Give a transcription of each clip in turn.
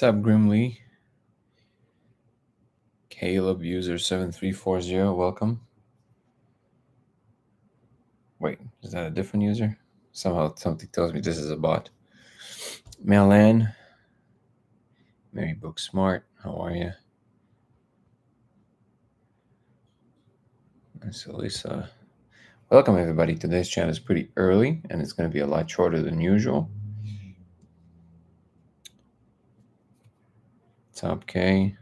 What's up, Grimly? Caleb user 7340, welcome. Wait, is that a different user? Somehow something tells me this is a bot. Malan, Mary Book Smart, how are you? So Lisa, welcome everybody. Today's chat is pretty early and it's going to be a lot shorter than usual. What's up, Kay?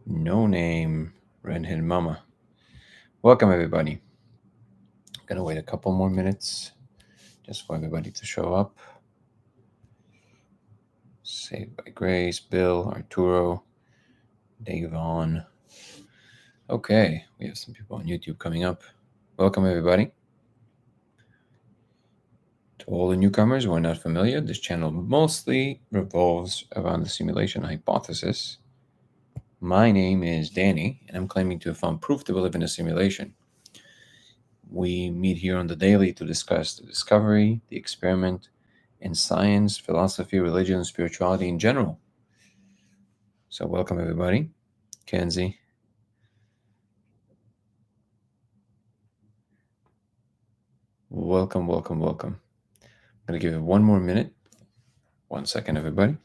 No name, Redhead Mama. Welcome everybody. Gonna wait a couple more minutes just for everybody to show up. Saved by Grace, Bill, Arturo, Davon. Okay, we have some people on YouTube coming up. Welcome everybody. To all the newcomers who are not familiar, this channel mostly revolves around the simulation hypothesis. My name is Danny, and I'm claiming to have found proof that we live in a simulation. We meet here on the daily to discuss the discovery, the experiment, and science, philosophy, religion, and spirituality in general. So welcome everybody. Kenzie. Welcome, welcome, welcome. I'm going to give it one more minute. 1 second, everybody.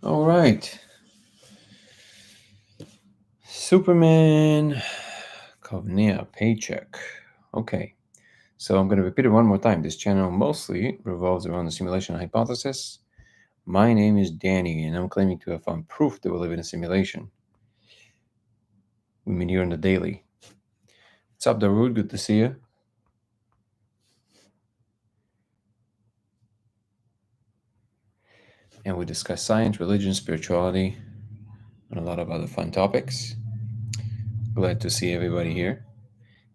All right. Superman, Kovnia, paycheck. Okay. So I'm going to repeat it one more time. This channel mostly revolves around the simulation hypothesis. My name is Danny, and I'm claiming to have found proof that we live in a simulation. We meet here on the daily. What's up, Darude? Good to see you. And we discuss science, religion, spirituality, and a lot of other fun topics. Glad to see everybody here.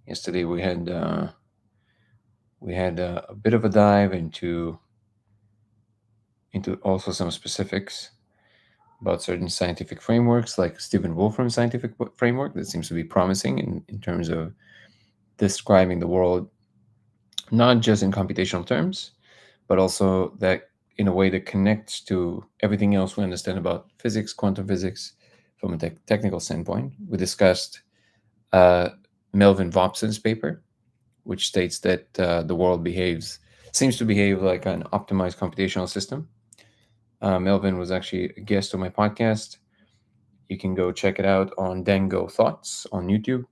Yesterday we had a bit of a dive into also some specifics about certain scientific frameworks, like Stephen Wolfram's scientific framework that seems to be promising in terms of describing the world, not just in computational terms, but also that in a way that connects to everything else we understand about physics, quantum physics, from a technical standpoint. We discussed Melvin Vopson's paper, which states that the world seems to behave like an optimized computational system. Melvin was actually a guest on my podcast. You can go check it out on Dango Thoughts on YouTube.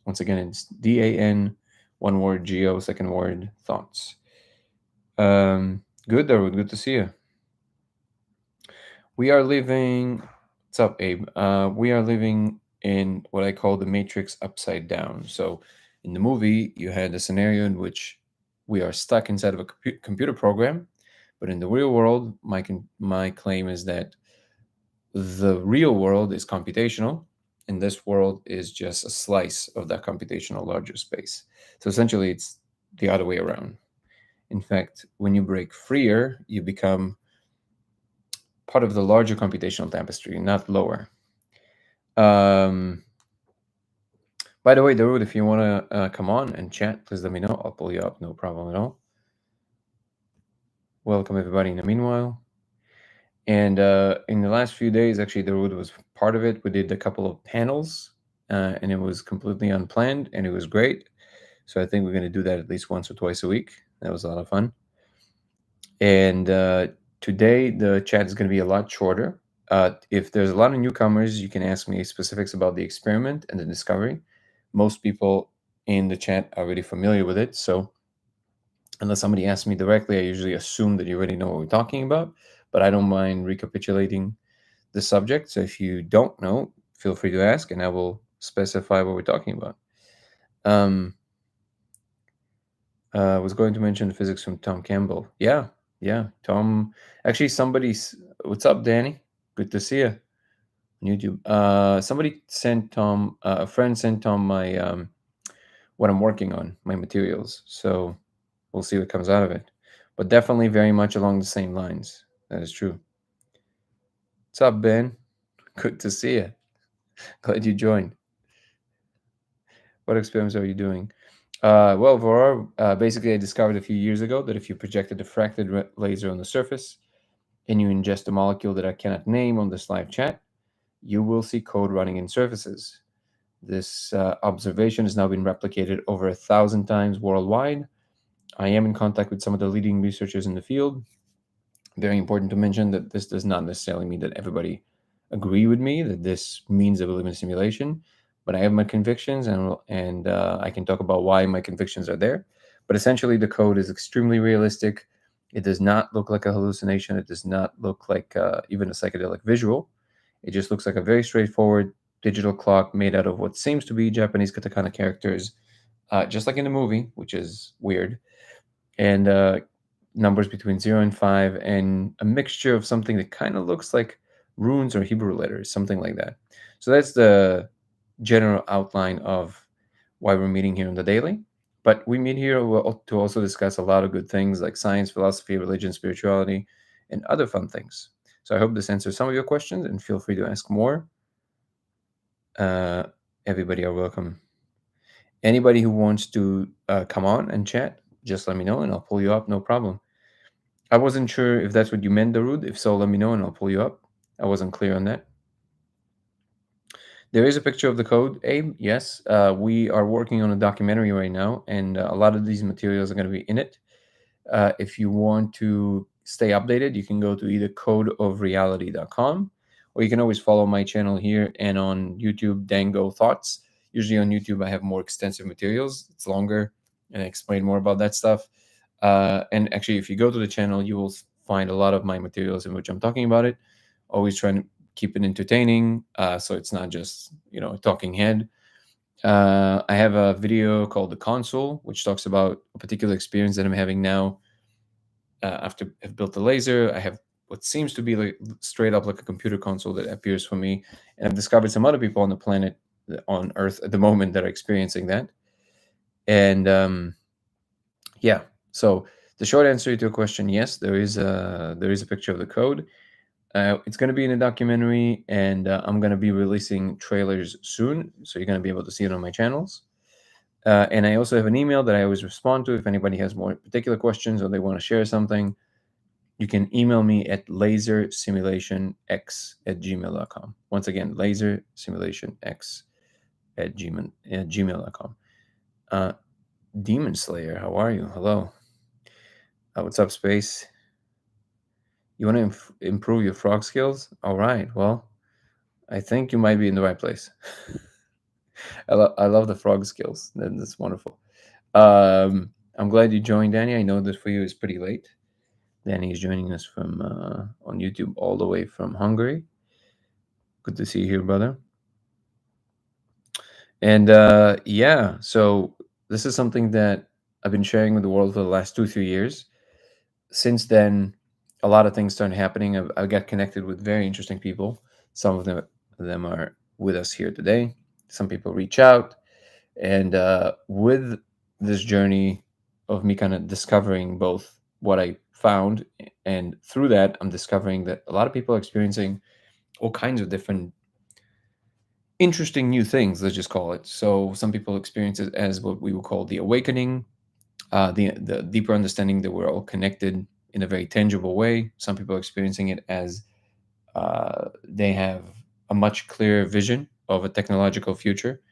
Once again, it's DAN, one word, GO, second word, Thoughts. Good, Darwood. Good to see you. We are living. What's up, Abe? We are living in what I call the Matrix upside down. So, in the movie, you had a scenario in which we are stuck inside of a computer program, but in the real world, my claim is that the real world is computational, and this world is just a slice of that computational larger space. So essentially, it's the other way around. In fact, when you break freer, you become part of the larger computational tapestry, not lower. By the way, Darude, if you want to come on and chat, please let me know. I'll pull you up, no problem at all. Welcome, everybody, in the meanwhile. And in the last few days, actually, Darude was part of it. We did a couple of panels, and it was completely unplanned, and it was great. So I think we're going to do that at least once or twice a week. That was a lot of fun. And today, the chat is going to be a lot shorter. If there's a lot of newcomers, you can ask me specifics about the experiment and the discovery. Most people in the chat are already familiar with it. So unless somebody asks me directly, I usually assume that you already know what we're talking about. But I don't mind recapitulating the subject. So if you don't know, feel free to ask, and I will specify what we're talking about. I was going to mention the physics from Tom Campbell. Yeah, Yeah, Tom. Actually, somebody's. What's up, Danny? Good to see you on YouTube. Somebody sent Tom. A friend sent Tom my what I'm working on, my materials. So we'll see what comes out of it. But definitely very much along the same lines. That is true. What's up, Ben? Good to see you. Glad you joined. What experiments are you doing? Well, Varor, basically, I discovered a few years ago that if you project a diffracted laser on the surface and you ingest a molecule that I cannot name on this live chat, you will see code running in surfaces. This observation has now been replicated over 1,000 times worldwide. I am in contact with some of the leading researchers in the field. Very important to mention that this does not necessarily mean that everybody agree with me that this means that we live in a simulation, but I have my convictions, and I can talk about why my convictions are there. But essentially, the code is extremely realistic. It does not look like a hallucination. It does not look like even a psychedelic visual. It just looks like a very straightforward digital clock made out of what seems to be Japanese katakana characters, just like in the movie, which is weird, and numbers between 0 and 5, and a mixture of something that kind of looks like runes or Hebrew letters, something like that. So that's the general outline of why we're meeting here on the daily. But we meet here to also discuss a lot of good things like science, philosophy, religion, spirituality, and other fun things. So I hope this answers some of your questions, and feel free to ask more. Uh, Everybody are welcome. Anybody who wants to come on and chat, just let me know, and I'll pull you up, no problem. I wasn't sure if that's what you meant, Darude. If so, let me know and I'll pull you up. I wasn't clear on that. There is a picture of the code, Abe. Yes, we are working on a documentary right now, and a lot of these materials are going to be in it. If you want to stay updated, you can go to either codeofreality.com, or you can always follow my channel here and on YouTube, Dango Thoughts. Usually on YouTube, I have more extensive materials. It's longer, and I explain more about that stuff. And actually, if you go to the channel, you will find a lot of my materials in which I'm talking about it. Always trying to keep it entertaining, so it's not just a talking head. I have a video called The Console, which talks about a particular experience that I'm having now after I've built the laser. I have what seems to be like straight up like a computer console that appears for me. And I've discovered some other people on the planet, on Earth at the moment, that are experiencing that. And yeah, so the short answer to your question, yes, there is a picture of the code. It's going to be in a documentary, and I'm going to be releasing trailers soon, so you're going to be able to see it on my channels. And I also have an email that I always respond to if anybody has more particular questions or they want to share something. You can email me at lasersimulationx@gmail.com. Once again, lasersimulationx@gmail.com. Demon Slayer, how are you? Hello. What's up, Space? You want to improve your frog skills? All right. Well, I think you might be in the right place. I love the frog skills. That's wonderful. I'm glad you joined, Danny. I know this for you is pretty late. Danny is joining us from on YouTube all the way from Hungary. Good to see you here, brother. And yeah, so this is something that I've been sharing with the world for the last 2-3 years. Since then, a lot of things started happening. I got connected with very interesting people. Some of them are with us here today. Some people reach out, and with this journey of me kind of discovering both what I found, and through that, I'm discovering that a lot of people are experiencing all kinds of different interesting new things, let's just call it. So some people experience it as what we would call the awakening, the deeper understanding that we're all connected in a very tangible way. Some people are experiencing it as they have a much clearer vision of a technological future.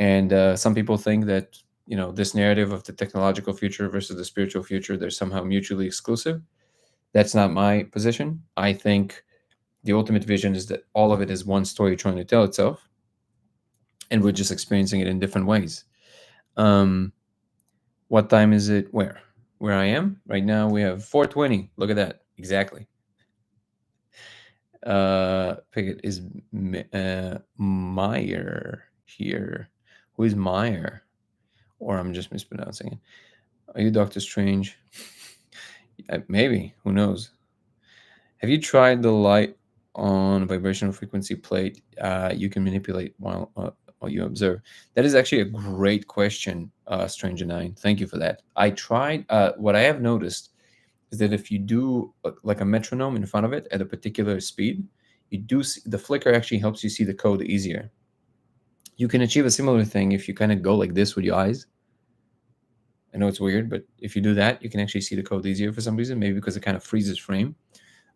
And some people think that this narrative of the technological future versus the spiritual future, they're somehow mutually exclusive. That's not my position. I think the ultimate vision is that all of it is one story trying to tell itself, and we're just experiencing it in different ways. Um, what time is it? Where I am right now? We have 4:20. Look at that, exactly. Pickett is Meyer here. Who is Meyer? Or I'm just mispronouncing it. Are you Doctor Strange? Maybe, who knows? Have you tried the light on vibrational frequency plate you can manipulate while you observe? That is actually a great question, Stranger Nine. Thank you for that. I tried. What I have noticed is that if you do like a metronome in front of it at a particular speed, you do see, the flicker actually helps you see the code easier. You can achieve a similar thing if you kind of go like this with your eyes. I know it's weird, but if you do that, you can actually see the code easier for some reason, maybe because it kind of freezes frame.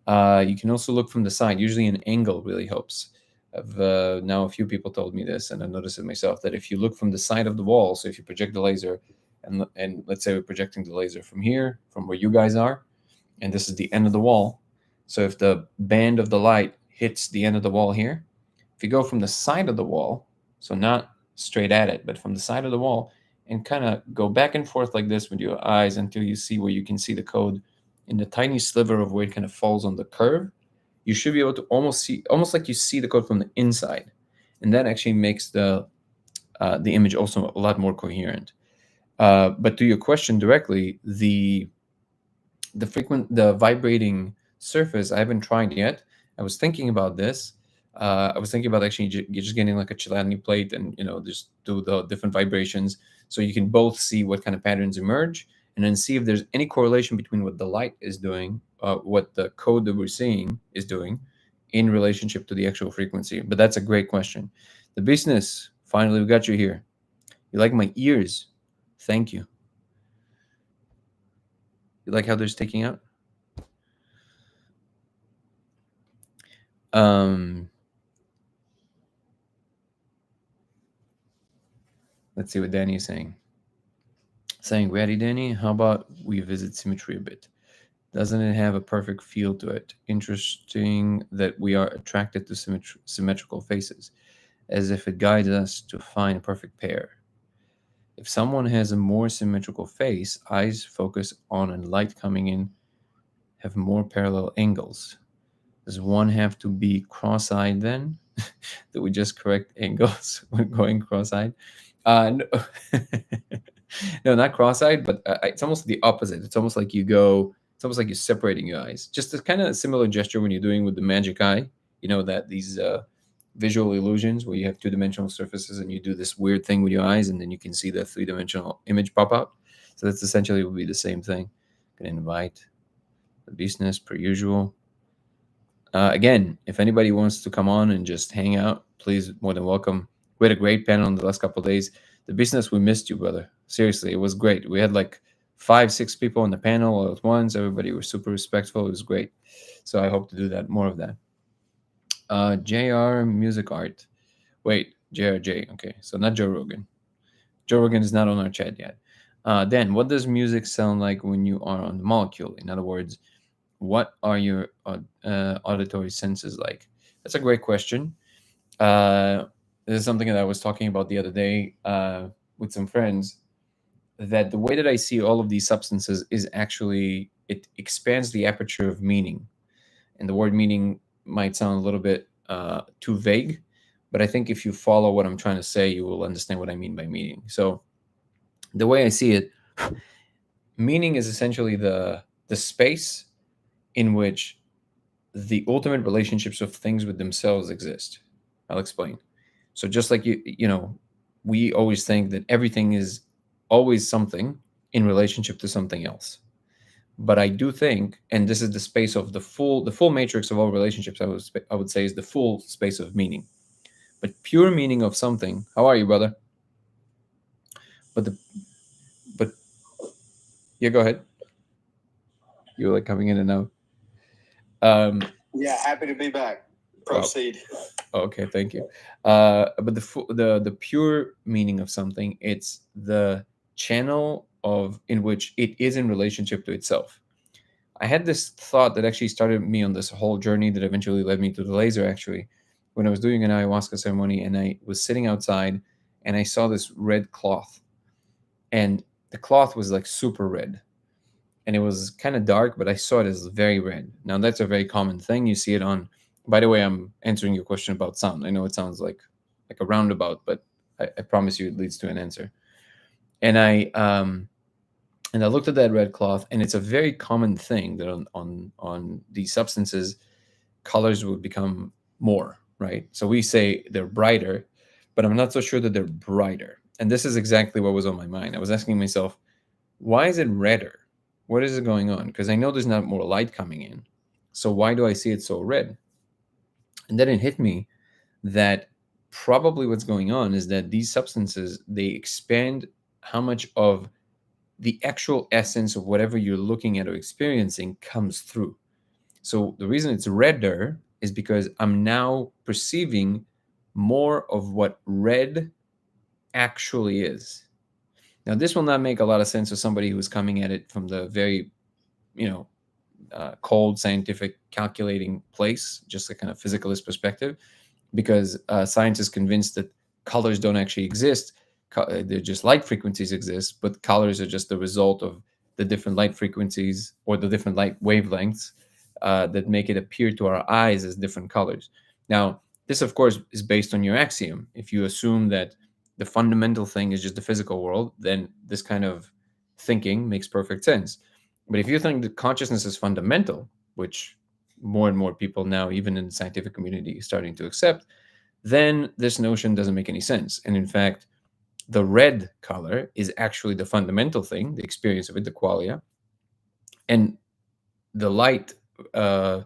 You can also look from the side. Usually an angle really helps. Now a few people told me this, and I noticed it myself, that if you look from the side of the wall, so if you project the laser, and let's say we're projecting the laser from here, from where you guys are, and this is the end of the wall. So if the band of the light hits the end of the wall here, if you go from the side of the wall, so not straight at it, but from the side of the wall, and kind of go back and forth like this with your eyes until you see where you can see the code in the tiny sliver of where it kind of falls on the curve, you should be able to almost like you see the code from the inside, and that actually makes the image also a lot more coherent. But to your question directly, the vibrating surface I haven't tried yet. I was thinking about this. I was thinking about actually just getting like a Chladni plate and just do the different vibrations so you can both see what kind of patterns emerge and then see if there's any correlation between what the light is doing, what the code that we're seeing is doing in relationship to the actual frequency. But that's a great question. The business, finally, we got you here. You like my ears? Thank you. You like how they're sticking out? Let's see what Danny is saying. Saying, ready, Danny? How about we visit symmetry a bit? Doesn't it have a perfect feel to it? Interesting that we are attracted to symmetrical faces, as if it guides us to find a perfect pair. If someone has a more symmetrical face, eyes focus on and light coming in have more parallel angles. Does one have to be cross-eyed then? That we just correct angles when going cross-eyed? No. No, not cross-eyed, but it's almost the opposite. It's almost like it's almost like you're separating your eyes. Just a kind of similar gesture when you're doing with the magic eye. You know that these visual illusions where you have two-dimensional surfaces and you do this weird thing with your eyes, and then you can see the three-dimensional image pop out. So that's essentially would be the same thing. Gonna invite the business per usual. Again, if anybody wants to come on and just hang out, please, more than welcome. We had a great panel in the last couple of days. The business, we missed you, brother. Seriously, it was great. We had like 5-6 people on the panel all at once. Everybody was super respectful. It was great. So I hope to do that, more of that. JR Music Art. Wait, JRJ. Okay, so not Joe Rogan. Joe Rogan is not on our chat yet. Dan, what does music sound like when you are on the molecule? In other words, what are your auditory senses like? That's a great question. This is something that I was talking about the other day with some friends, that the way that I see all of these substances is actually, it expands the aperture of meaning. And the word meaning might sound a little bit too vague, but I think if you follow what I'm trying to say, you will understand what I mean by meaning. So the way I see it, meaning is essentially the space in which the ultimate relationships of things with themselves exist. I'll explain. So just like we always think that everything is always something in relationship to something else. But I do think, and this is the space of the full matrix of all relationships, I would say is the full space of meaning. But pure meaning of something. How are you, brother? But yeah, go ahead. You're like coming in and out. Yeah, happy to be back. Proceed. Okay, thank you. But the pure meaning of something, it's the channel in which it is in relationship to itself. I had this thought that actually started me on this whole journey that eventually led me to the laser, actually, when I was doing an ayahuasca ceremony and I was sitting outside and I saw this red cloth, and the cloth was like super red. And it was kind of dark, but I saw it as very red. Now that's a very common thing. You see it on. By the way, I'm answering your question about sound. I know it sounds like a roundabout, but I promise you it leads to an answer. And And I looked at that red cloth, and it's a very common thing that on these substances, colors will become more, right? So we say they're brighter, but I'm not so sure that they're brighter. And this is exactly what was on my mind. I was asking myself, why is it redder? What is it going on? Because I know there's not more light coming in. So why do I see it so red? And then it hit me that probably what's going on is that these substances, they expand how much of the actual essence of whatever you're looking at or experiencing comes through. So the reason it's redder is because I'm now perceiving more of what red actually is. Now, this will not make a lot of sense to somebody who's coming at it from the very, you know, cold, scientific, calculating place, just a kind of physicalist perspective, because science is convinced that colors don't actually exist. They're just light frequencies exist, but colors are just the result of the different light frequencies or the different light wavelengths that make it appear to our eyes as different colors. Now, this, of course, is based on your axiom. If you assume that the fundamental thing is just the physical world, then this kind of thinking makes perfect sense. But if you think that consciousness is fundamental, which more and more people now, even in the scientific community, are starting to accept, then this notion doesn't make any sense. And in fact, the red color is actually the fundamental thing, the experience of it, the qualia. And the light uh,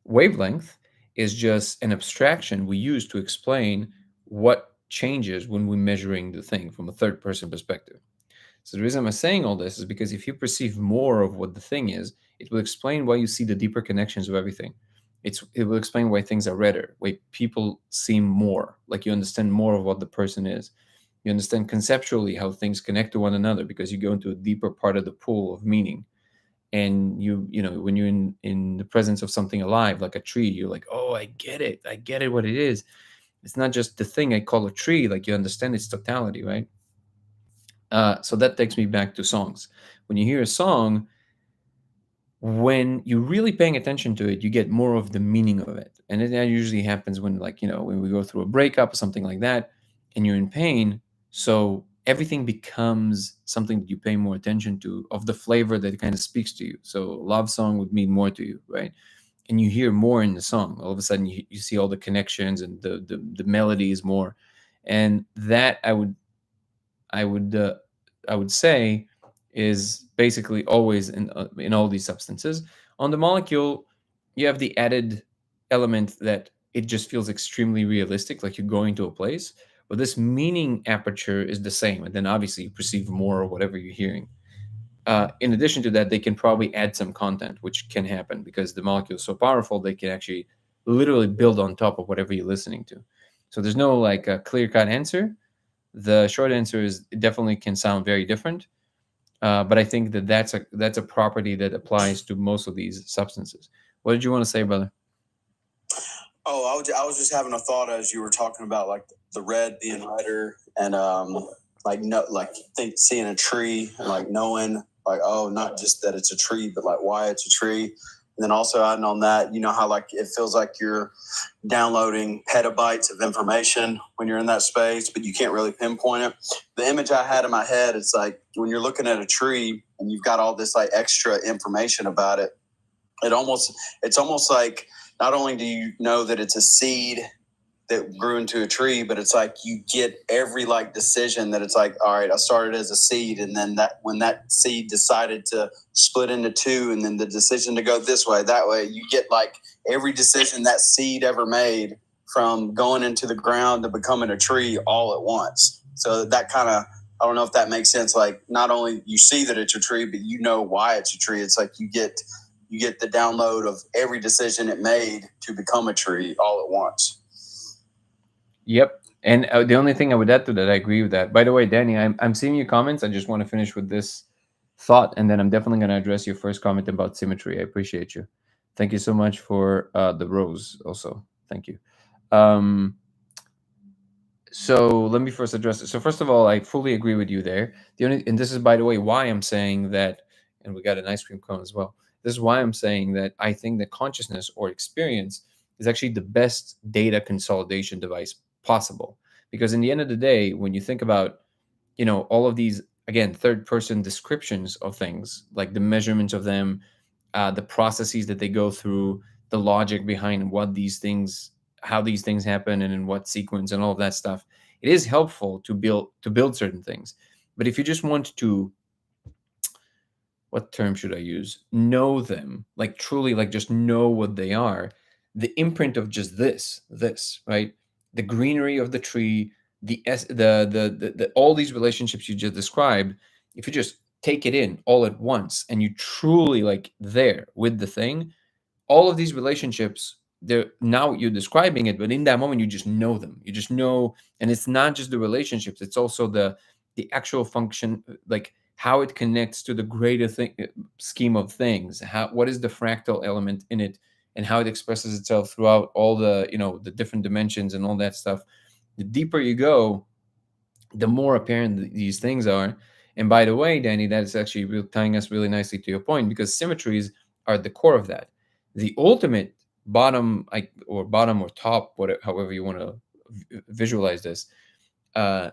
wavelength is just an abstraction we use to explain what changes when we're measuring the thing from a third person perspective. So the reason I'm saying all this is because if you perceive more of what the thing is, it will explain why you see the deeper connections of everything. It will explain why things are redder, why people seem more, like you understand more of what the person is. You understand conceptually how things connect to one another because you go into a deeper part of the pool of meaning. And you know, when you're in the presence of something alive, like a tree, you're like, oh, I get it, what it is. It's not just the thing I call a tree, like you understand its totality, right? So that takes me back to songs. When you hear a song, when you're really paying attention to it, you get more of the meaning of it. And that usually happens when, like, you know, when we go through a breakup or something like that, and you're in pain. So everything becomes something that you pay more attention to, of the flavor that kind of speaks to you. So a love song would mean more to you, right? And you hear more in the song. All of a sudden, you see all the connections and the melody is more. And that I would I would say is basically always in all these substances. On the molecule, you have the added element that it just feels extremely realistic, like you're going to a place. But this meaning aperture is the same, and then obviously you perceive more of whatever you're hearing. In addition to that, they can probably add some content, which can happen because the molecule is so powerful they can actually literally build on top of whatever you're listening to. So there's no like a clear cut answer. The short answer is it definitely can sound very different, but I think that that's a property that applies to most of these substances. What did you want to say, brother? Oh, I was just having a thought as you were talking about like the red being redder and like no like think seeing a tree and like knowing like, oh, not just that it's a tree, but like why it's a tree. And then also adding on that, you know how like it feels like you're downloading petabytes of information when you're in that space, but you can't really pinpoint it. The image I had in my head, it's like when you're looking at a tree and you've got all this like extra information about it, it's almost like not only do you know that it's a seed that grew into a tree, but it's like you get every like decision that it's like, all right, I started as a seed, and then that when that seed decided to split into two, and then the decision to go this way, that way, you get like every decision that seed ever made from going into the ground to becoming a tree all at once. So that kind of, I don't know if that makes sense. Like not only you see that it's a tree, but you know why it's a tree. It's like you get the download of every decision it made to become a tree all at once. Yep. And the only thing I would add to that, I agree with that. By the way, Danny, I'm seeing your comments. I just want to finish with this thought, and then I'm definitely going to address your first comment about symmetry. I appreciate you. Thank you so much for the rose. Also, thank you. So let me first address it. So first of all, I fully agree with you there. And this is, by the way, why I'm saying that. And we got an ice cream cone as well. This is why I'm saying that I think that consciousness or experience is actually the best data consolidation device possible. Because in the end of the day, when you think about, you know, all of these again, third person descriptions of things, like the measurements of them, the processes that they go through, the logic behind what these things, how these things happen, and in what sequence, and all of that stuff. It is helpful to build certain things. But if you just want to, what term should I use? Know them, like truly, like just know what they are. The imprint of just this, right? The greenery of the tree, the all these relationships you just described. If you just take it in all at once and you truly like there with the thing, all of these relationships, they're now you're describing it, but in that moment you just know them. You just know, and it's not just the relationships; it's also the actual function, like how it connects to the greater thing, scheme of things. How what is the fractal element in it, and how it expresses itself throughout all the the different dimensions and all that stuff. The deeper you go, the more apparent these things are. And by the way, Danny, that is actually tying us really nicely to your point, because symmetries are at the core of that. The ultimate bottom, or bottom or top, whatever, however you want to visualize this, uh,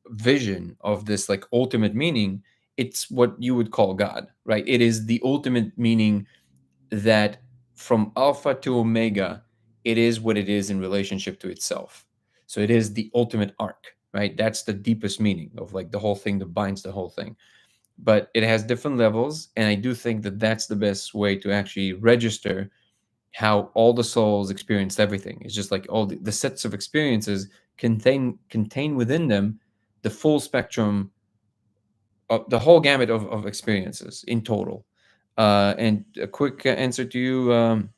vision of this like ultimate meaning, it's what you would call God, right? It is the ultimate meaning that from alpha to omega, it is what it is in relationship to itself. So it is the ultimate arc, right? That's the deepest meaning of like the whole thing that binds the whole thing. But it has different levels, and I do think that that's the best way to actually register how all the souls experienced everything. It's just like all the sets of experiences contain within them the full spectrum of the whole gamut of experiences in total. And a quick answer to you,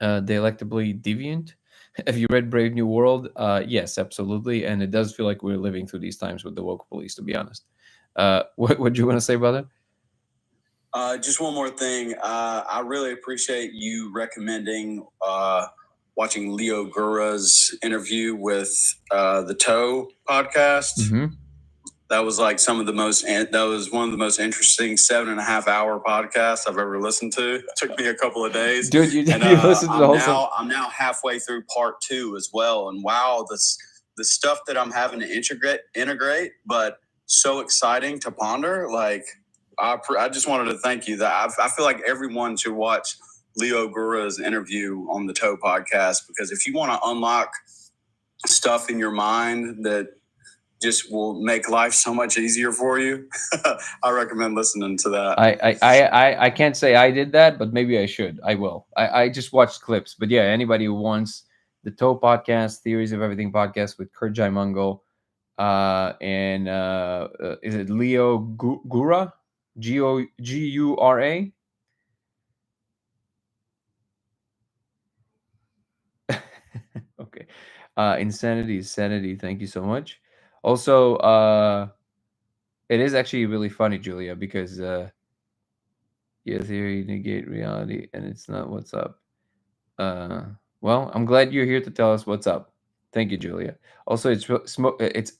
delectably deviant. Have you read Brave New World? Yes, absolutely, and it does feel like we're living through these times with the woke police. To be honest, what do you want to say about it? Just one more thing. I really appreciate you recommending watching Leo Gura's interview with the Toe podcast. Mm-hmm. That was like that was one of the most interesting 7.5 hour podcasts I've ever listened to. It took me a couple of days. Dude, you And listened to the whole thing? I'm now halfway through part 2 as well. And wow, the stuff that I'm having to integrate, but so exciting to ponder. Like, I just wanted to thank you. That I feel like everyone should watch Leo Gura's interview on the Toe podcast, because if you want to unlock stuff in your mind that just will make life so much easier for you, I recommend listening to that. I can't say I did that, but maybe I should. I will. I just watched clips, but yeah, anybody who wants the Toe podcast, Theories of Everything podcast with Kurt Mungo, and is it Leo Gura? Gura? Okay. Insanity is sanity. Thank you so much. Also, it is actually really funny, Julia, because yeah, theory negate reality, and it's not what's up. Well, I'm glad you're here to tell us what's up. Thank you, Julia. Also, it's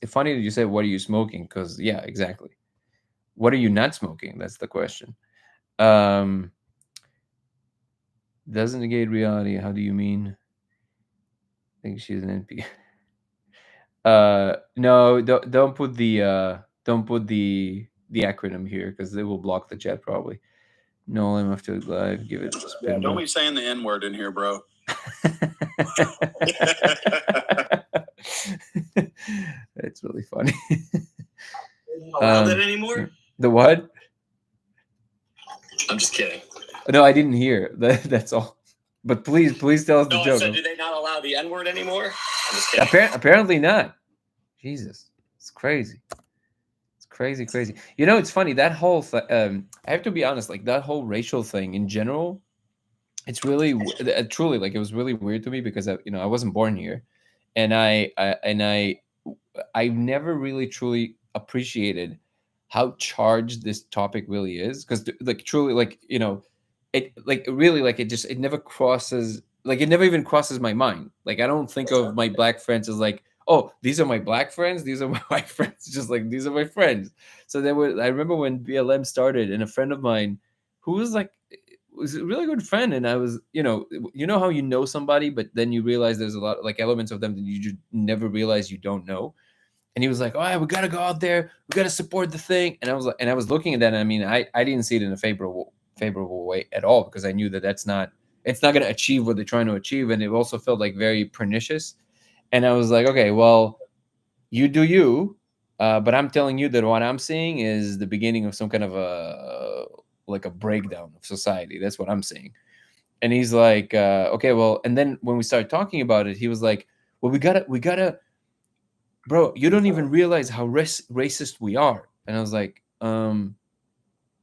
funny that you said, "What are you smoking?" Because yeah, exactly. What are you not smoking? That's the question. Um, doesn't negate reality. How do you mean? I think she's an NP. No, don't put the acronym here because they will block the chat probably. No, I'm after live. Give it. Yeah, don't be saying the N word in here, bro. It's really funny. Allow that anymore? The what? I'm just kidding. No, I didn't hear. That's all. But please tell us the joke. So do they not allow the N word anymore? I'm just kidding. Apparently not. Jesus, it's crazy. It's crazy. You know, it's funny that whole. I have to be honest. Like that whole racial thing in general, it's really truly like it was really weird to me because I wasn't born here, and I've never really truly appreciated how charged this topic really is, because like truly like it like really like it never crosses, like it never even crosses my mind. Like I don't think of my black friends as like, oh, these are my black friends, these are my white friends, just like these are my friends. So I remember when BLM started, and a friend of mine who was a really good friend, and I was how you know somebody but then you realize there's a lot like elements of them that you just never realize you don't know. And he was like, "Oh, we gotta go out there. We gotta support the thing." And I was like, and I was looking at that. And I mean, I didn't see it in a favorable way at all, because I knew that it's not gonna achieve what they're trying to achieve, and it also felt like very pernicious. And I was like, okay, well, you do you, but I'm telling you that what I'm seeing is the beginning of some kind of a breakdown of society. That's what I'm seeing. And he's like, okay, well, and then when we started talking about it, he was like, well, we gotta, bro, you don't even realize how racist we are. And I was like,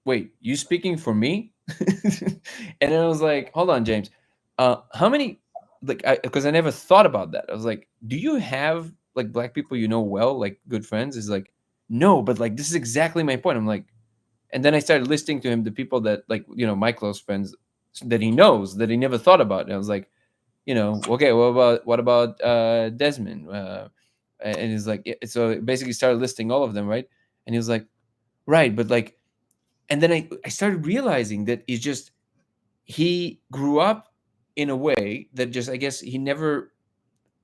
wait, you speaking for me? And then I was like, hold on, James, how many, like, because I never thought about that. I was like, do you have like black people you know well, like good friends? Is like, no, but like this is exactly my point. I'm like, and then I started listing to him the people that, like, my close friends that he knows that he never thought about. And I was like, okay, what about Desmond? And he's like, yeah. So basically started listing all of them, right? And he was like, right, but like, and then I started realizing that he grew up in a way that just, I guess, he never,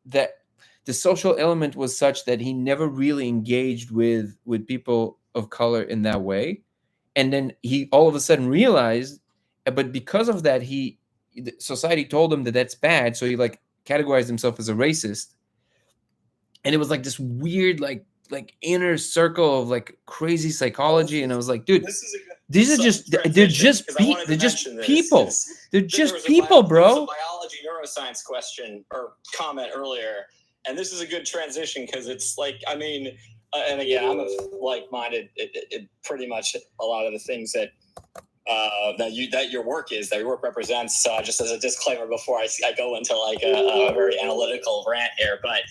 that the social element was such that he never really engaged with people of color in that way. And then he all of a sudden realized, but because of that, society told him that that's bad, so he like categorized himself as a racist. And it was like this weird, like inner circle of like crazy psychology. And I was like, dude, This is a good these are just they're just they're just people. They're just people, There was a bro. biology neuroscience question or comment earlier, and this is a good transition because it's like, I mean, and again, I'm like-minded. It pretty much a lot of the things that your work represents. Just as a disclaimer before I go into like a very analytical rant here, but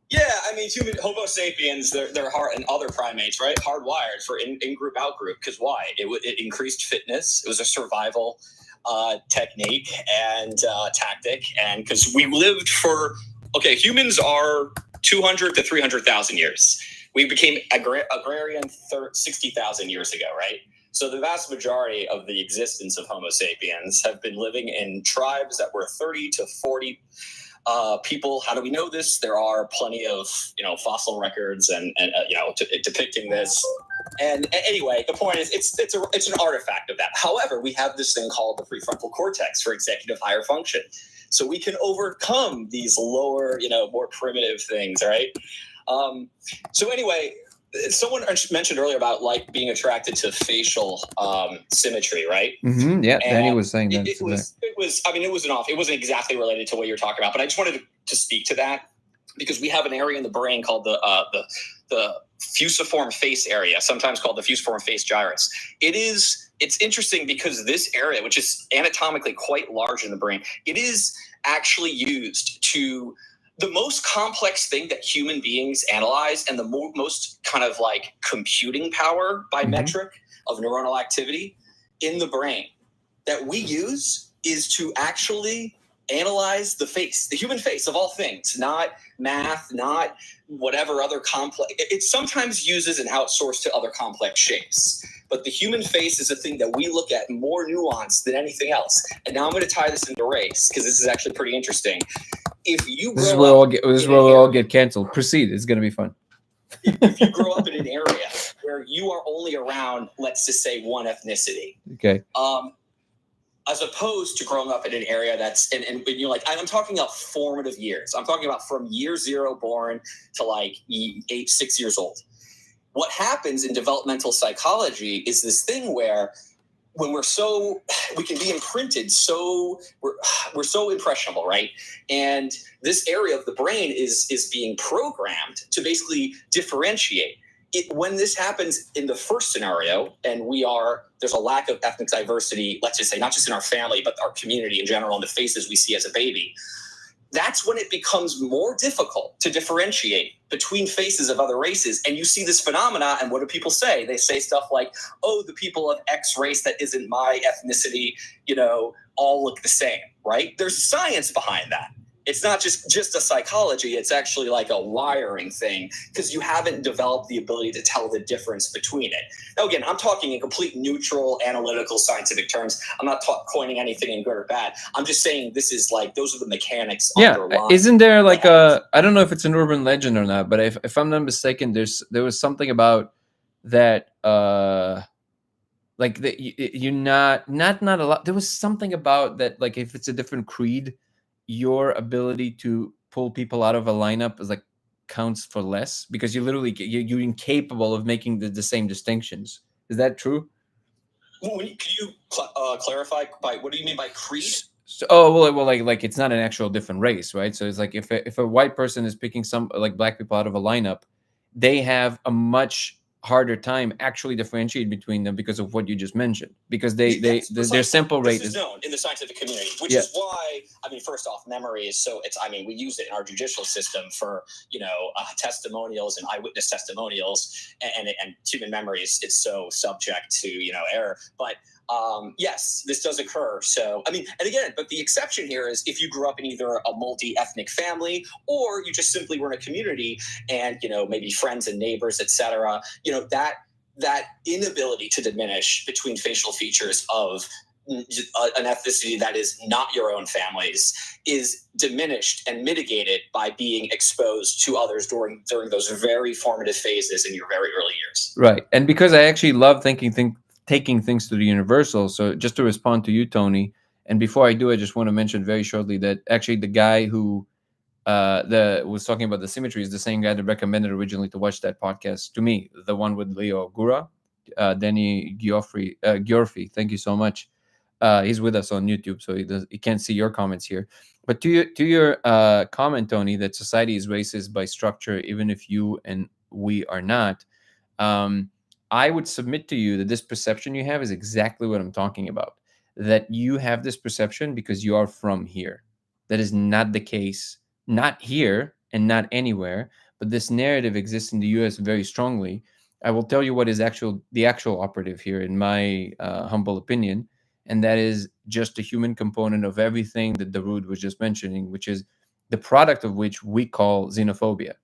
yeah, I mean, Homo sapiens, they're hard, and other primates, right? Hardwired for in-group, out-group. Because why? It increased fitness. It was a survival technique and tactic. And because we lived humans are 200 to 300,000 years. We became agrarian 60,000 years ago, right? So the vast majority of the existence of Homo sapiens have been living in tribes that were 30 to 40 people. How do we know this? There are plenty of fossil records and depicting this. And anyway, the point is, it's an artifact of that. However, we have this thing called the prefrontal cortex for executive higher function, so we can overcome these lower, more primitive things, right? So anyway, someone mentioned earlier about like being attracted to facial symmetry, right? Mm-hmm, yeah, Danny was saying that. It wasn't exactly related to what you're talking about, but I just wanted to speak to that because we have an area in the brain called the fusiform face area, sometimes called the fusiform face gyrus. It's interesting because this area, which is anatomically quite large in the brain, it is actually used to the most complex thing that human beings analyze, and the most kind of like computing power by metric of neuronal activity in the brain that we use is to actually analyze the face, the human face of all things, not math, not whatever other complex. It sometimes uses and outsourced to other complex shapes. But the human face is a thing that we look at more nuanced than anything else. And now I'm going to tie this into race because this is actually pretty interesting. If you this is where we all get canceled. Proceed. It's going to be fun. If you grow up in an area where you are only around, let's just say, one ethnicity. Okay. As opposed to growing up in an area that's, and you're like, I'm talking about formative years. I'm talking about from year zero born to like 6 years old. What happens in developmental psychology is this thing where when we can be imprinted, we're so impressionable, right? And this area of the brain is being programmed to basically differentiate. When this happens in the first scenario, and there's a lack of ethnic diversity, let's just say, not just in our family, but our community in general, and the faces we see as a baby, that's when it becomes more difficult to differentiate between faces of other races. And you see this phenomena, and what do people say? They say stuff like, oh, the people of X race that isn't my ethnicity, all look the same, right? There's science behind that. It's not just a psychology. It's actually like a wiring thing because you haven't developed the ability to tell the difference between it. Now, again, I'm talking in complete neutral, analytical, scientific terms. I'm not coining anything in good or bad. I'm just saying this is like, those are the mechanics. Yeah, isn't there like I don't know if it's an urban legend or not, but if I'm not mistaken, there was something about that, like that you're not a lot. There was something about that, like if it's a different creed, your ability to pull people out of a lineup is like counts for less because you literally you're incapable of making the same distinctions. Is that true? Can you clarify by what do you mean by creed? So, well, like it's not an actual different race, right? So it's like if a white person is picking some like black people out of a lineup, they have a much harder time actually differentiating between them because of what you just mentioned. Because their sample rate is known in the scientific community, which is why I mean, first off, memory is so it's. I mean, we use it in our judicial system for testimonials and eyewitness testimonials, and human memory is it's so subject to error, but. Yes, this does occur. So, I mean, and again, but the exception here is if you grew up in either a multi-ethnic family or you just simply were in a community and, maybe friends and neighbors, etc., that inability to diminish between facial features of an ethnicity that is not your own family's is diminished and mitigated by being exposed to others during those very formative phases in your very early years. Right. And because I actually love taking things to the universal. So just to respond to you, Tony, and before I do, I just want to mention very shortly that actually the guy who was talking about the symmetry is the same guy that recommended originally to watch that podcast to me, the one with Leo Gura, Danny Giorfi. Thank you so much. He's with us on YouTube, so he can't see your comments here. But to your comment, Tony, that society is racist by structure, even if you and we are not. I would submit to you that this perception you have is exactly what I'm talking about. That you have this perception because you are from here. That is not the case, not here and not anywhere, but this narrative exists in the US very strongly. I will tell you what is the actual operative here, in my humble opinion, and that is just a human component of everything that Darude was just mentioning, which is the product of which we call xenophobia.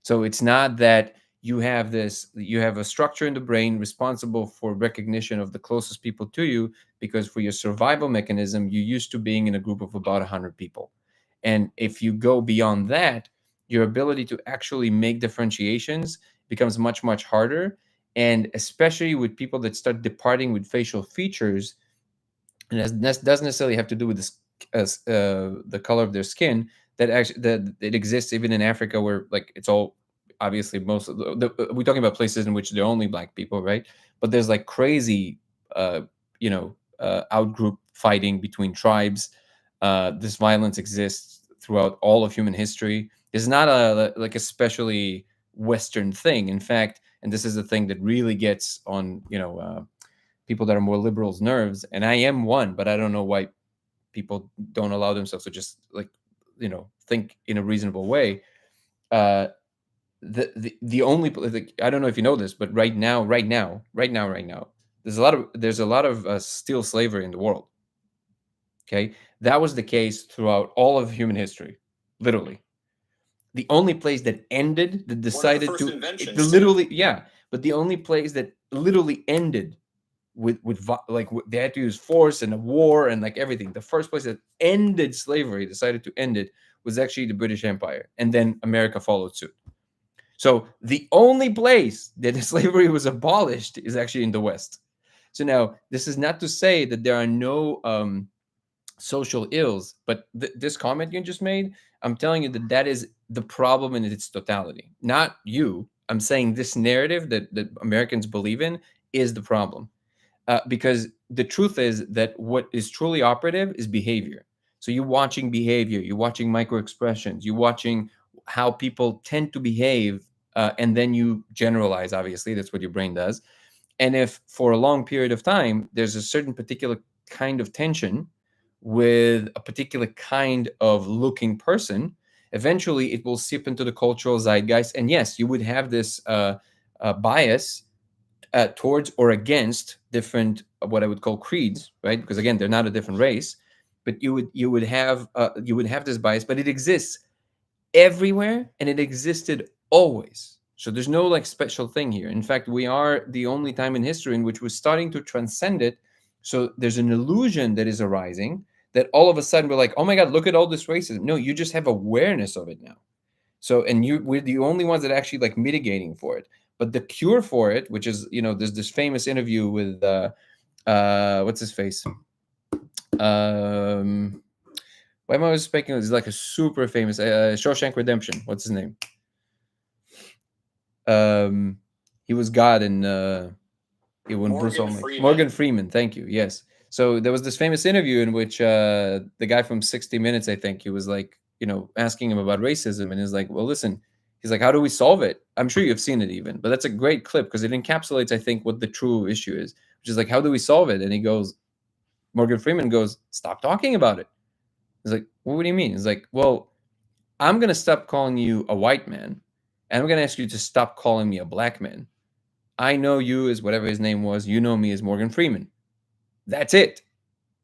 So it's not that you have a structure in the brain responsible for recognition of the closest people to you, because for your survival mechanism, you're used to being in a group of about 100 people. And if you go beyond that, your ability to actually make differentiations becomes much, much harder. And especially with people that start departing with facial features, and that doesn't necessarily have to do with the color of their skin, that it exists even in Africa, where like it's all obviously most of we're talking about places in which there are only black people, right? But there's like crazy outgroup fighting between tribes. This violence exists throughout all of human history. It's not a especially Western thing. In fact, and this is the thing that really gets on people that are more liberals' nerves, and I am one, but I don't know why people don't allow themselves to just think in a reasonable way. The only I don't know if you know this, but right now, there's a lot of still slavery in the world. Okay, that was the case throughout all of human history, literally. The only place that ended, that decided but the only place that literally ended with they had to use force and a war and like everything. The first place that ended slavery, decided to end it, was actually the British Empire, and then America followed suit. So the only place that slavery was abolished is actually in the West. So now, this is not to say that there are no social ills, but this comment you just made, I'm telling you that is the problem in its totality. Not you. I'm saying this narrative that Americans believe in is the problem. Because the truth is that what is truly operative is behavior. So you're watching behavior, you're watching micro expressions, you're watching how people tend to behave, and then you generalize. Obviously, that's what your brain does. And if for a long period of time there's a certain particular kind of tension with a particular kind of looking person, eventually it will seep into the cultural zeitgeist. And yes, you would have this bias towards or against different, what I would call creeds, right? Because again, they're not a different race, but you would have this bias, but it exists everywhere, and it existed always. So there's no like special thing here. In fact, we are the only time in history in which we're starting to transcend it. So there's an illusion that is arising that all of a sudden we're like, oh my God, look at all this racism. No, you just have awareness of it now. So, and we're the only ones that are actually like mitigating for it. But the cure for it, which is, there's this famous interview with what's his face? Why am I always speaking? It's like a super famous Shawshank Redemption. What's his name? He was God in Morgan Freeman. Thank you. Yes. So there was this famous interview in which the guy from 60 Minutes, I think, he was like, asking him about racism, and he's like, well, listen, he's like, how do we solve it? I'm sure you've seen it even, but that's a great clip because it encapsulates, I think, what the true issue is, which is like, how do we solve it? And he goes, Morgan Freeman goes, stop talking about it. He's like, well, what do you mean? He's like, well, I'm going to stop calling you a white man, and I'm going to ask you to stop calling me a black man. I know you as whatever his name was. You know me as Morgan Freeman. That's it.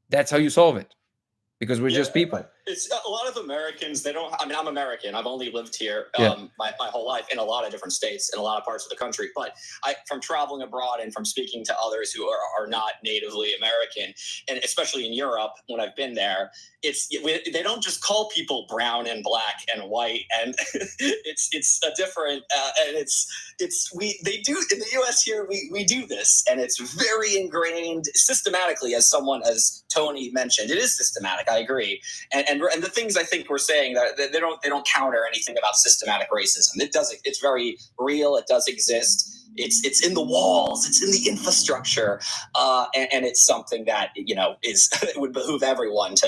That's how you solve it. Because we're just people. It's a lot of Americans. They don't. I mean, I'm American. I've only lived here my whole life in a lot of different states in a lot of parts of the country. But from traveling abroad and from speaking to others who are not natively American, and especially in Europe when I've been there, they don't just call people brown and black and white, and it's a different and they do in the U.S. here. We do this, and it's very ingrained systematically. As Tony mentioned, it is systematic. I agree, and the things I think we're saying that they don't counter anything about systematic racism. It's very real. It does exist. It's in the walls. It's in the infrastructure, and it's something that it would behoove everyone to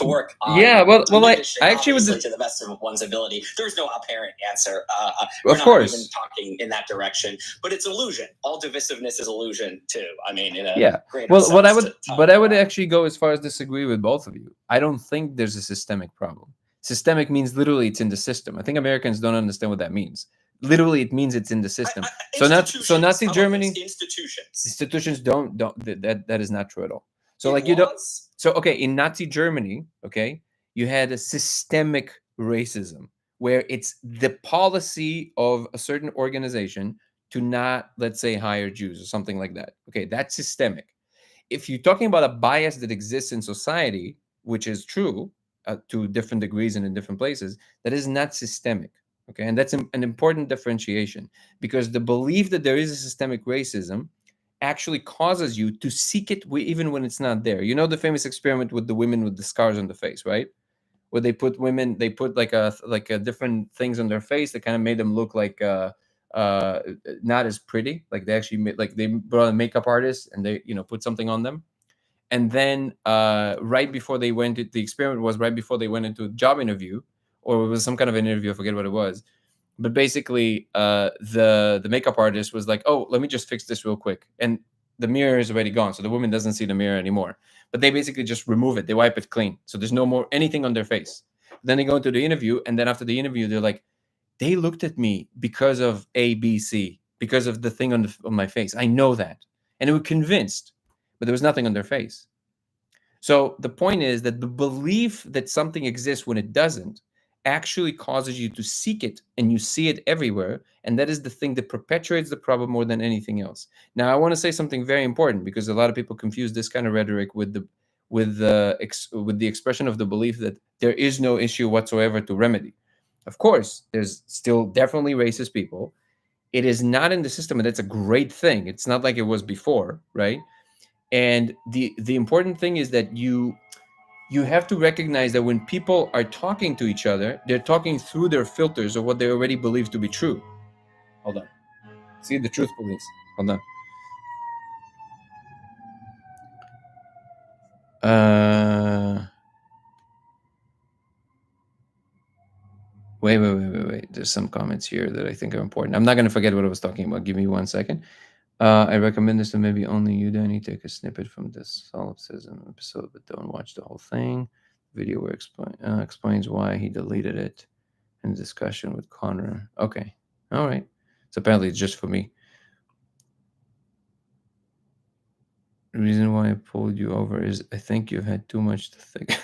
work on. Yeah, well, I actually would to the best of one's ability. There's no apparent answer. Of course, even talking in that direction, but it's illusion. All divisiveness is illusion too. I mean, what I would actually go as far as disagree with both of you. I don't think there's a systemic problem. Systemic means literally it's in the system. I think Americans don't understand what that means. Literally, it means it's in the system. So Nazi Germany institutions don't that is not true at all. So in Nazi Germany, you had a systemic racism where it's the policy of a certain organization to not, let's say, hire Jews or something like that. Okay, that's systemic. If you're talking about a bias that exists in society, which is true to different degrees and in different places, that is not systemic. Okay, and that's an important differentiation, because the belief that there is a systemic racism actually causes you to seek it even when it's not there. You know the famous experiment with the women with the scars on the face, right? Where they put like a different things on their face that kind of made them look like not as pretty. Like they actually they brought a makeup artist and they put something on them. And then right before they went, the experiment was right before they went into a job interview, or it was some kind of an interview, I forget what it was. But basically, the makeup artist was like, oh, let me just fix this real quick. And the mirror is already gone, so the woman doesn't see the mirror anymore. But they basically just remove it. They wipe it clean. So there's no more anything on their face. Then they go into the interview, and then after the interview, they're like, they looked at me because of A, B, C, because of the thing on my face. I know that. And they were convinced, but there was nothing on their face. So the point is that the belief that something exists when it doesn't actually causes you to seek it, and you see it everywhere. And that is the thing that perpetuates the problem more than anything else. Now, I want to say something very important, because a lot of people confuse this kind of rhetoric with the expression of the belief that there is no issue whatsoever to remedy. Of course, there's still definitely racist people. It is not in the system, and that's a great thing. It's not like it was before, right? And the important thing is that you have to recognize that when people are talking to each other, they're talking through their filters of what they already believe to be true. Hold on. See the truth police. Hold on. Wait. There's some comments here that I think are important. I'm not going to forget what I was talking about. Give me 1 second. I recommend this to maybe only you, Danny. Take a snippet from this solipsism episode, but don't watch the whole thing. Video where explains why he deleted it in discussion with Connor. Okay. All right. So apparently it's just for me. The reason why I pulled you over is I think you've had too much to think.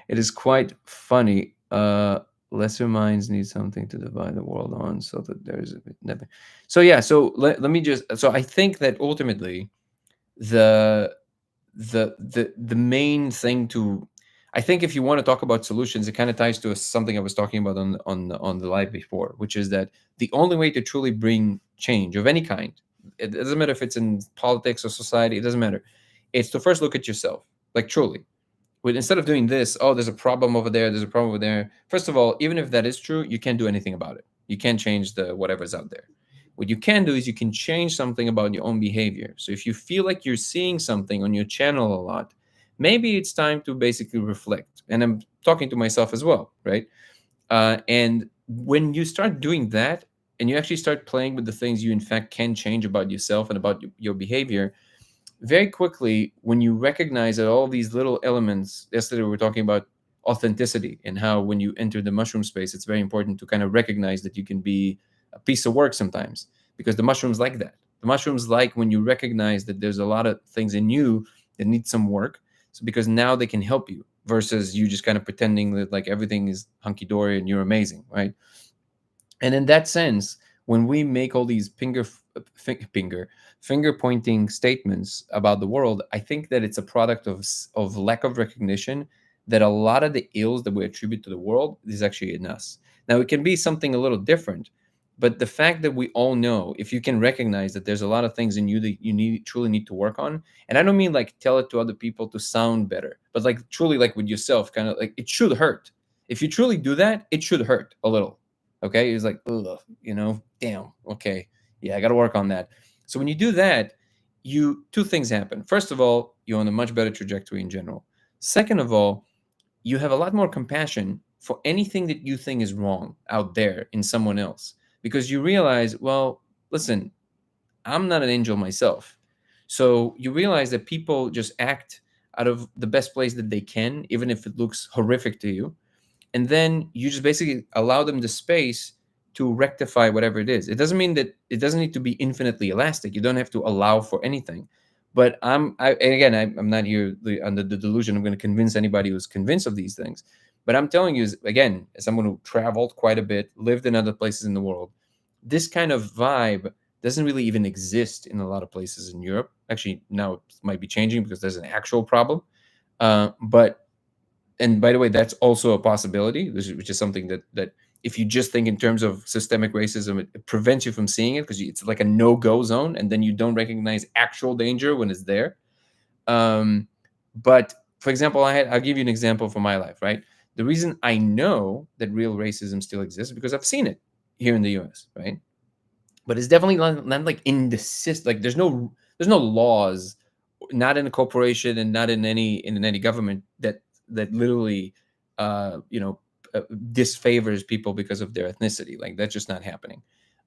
It is quite funny. Lesser minds need something to divide the world on, so that there is a bit never. So yeah, so let me just. So I think that ultimately, the the main thing to, I think if you want to talk about solutions, it kind of ties to something I was talking about on the live before, which is that the only way to truly bring change of any kind, it doesn't matter if it's in politics or society, it doesn't matter. It's to first look at yourself, like truly. Instead of doing this, oh, there's a problem over there, there's a problem over there. First of all, even if that is true, you can't do anything about it. You can't change the whatever's out there. What you can do is you can change something about your own behavior. So if you feel like you're seeing something on your channel a lot, maybe it's time to basically reflect. And I'm talking to myself as well, right? And when you start doing that and you actually start playing with the things you in fact can change about yourself and about your behavior, very quickly, when you recognize that all these little elements, yesterday we were talking about authenticity and how when you enter the mushroom space, it's very important to kind of recognize that you can be a piece of work sometimes, because the mushrooms like that. The mushrooms like when you recognize that there's a lot of things in you that need some work. So because now they can help you versus you just kind of pretending that like everything is hunky dory and you're amazing, right? And in that sense, when we make all these finger pointing statements about the world, I think that it's a product of lack of recognition that a lot of the ills that we attribute to the world is actually in us. Now, it can be something a little different, but the fact that we all know, if you can recognize that there's a lot of things in you that you truly need to work on, and I don't mean like tell it to other people to sound better, but like truly like with yourself, kind of like it should hurt. If you truly do that, it should hurt a little. Okay, it's like, ugh, damn. Okay, yeah, I got to work on that. So when you do that, two things happen. First of all, you're on a much better trajectory in general. Second of all, you have a lot more compassion for anything that you think is wrong out there in someone else, because you realize, well, listen, I'm not an angel myself. So you realize that people just act out of the best place that they can, even if it looks horrific to you. And then you just basically allow them the space to rectify whatever it is. It doesn't mean that it doesn't need to be infinitely elastic. You don't have to allow for anything. But I'm not here under the delusion I'm going to convince anybody who's convinced of these things. But I'm telling you, again, as someone who traveled quite a bit, lived in other places in the world, this kind of vibe doesn't really even exist in a lot of places in Europe. Actually, now it might be changing because there's an actual problem. But and by the way, that's also a possibility, which is something that if you just think in terms of systemic racism, it prevents you from seeing it because it's like a no-go zone, and then you don't recognize actual danger when it's there. But for example, I'll give you an example from my life, right? The reason I know that real racism still exists because I've seen it here in the U.S., right? But it's definitely not like in the system. Like there's no laws, not in a corporation and not in any government that literally disfavors people because of their ethnicity. Like that's just not happening.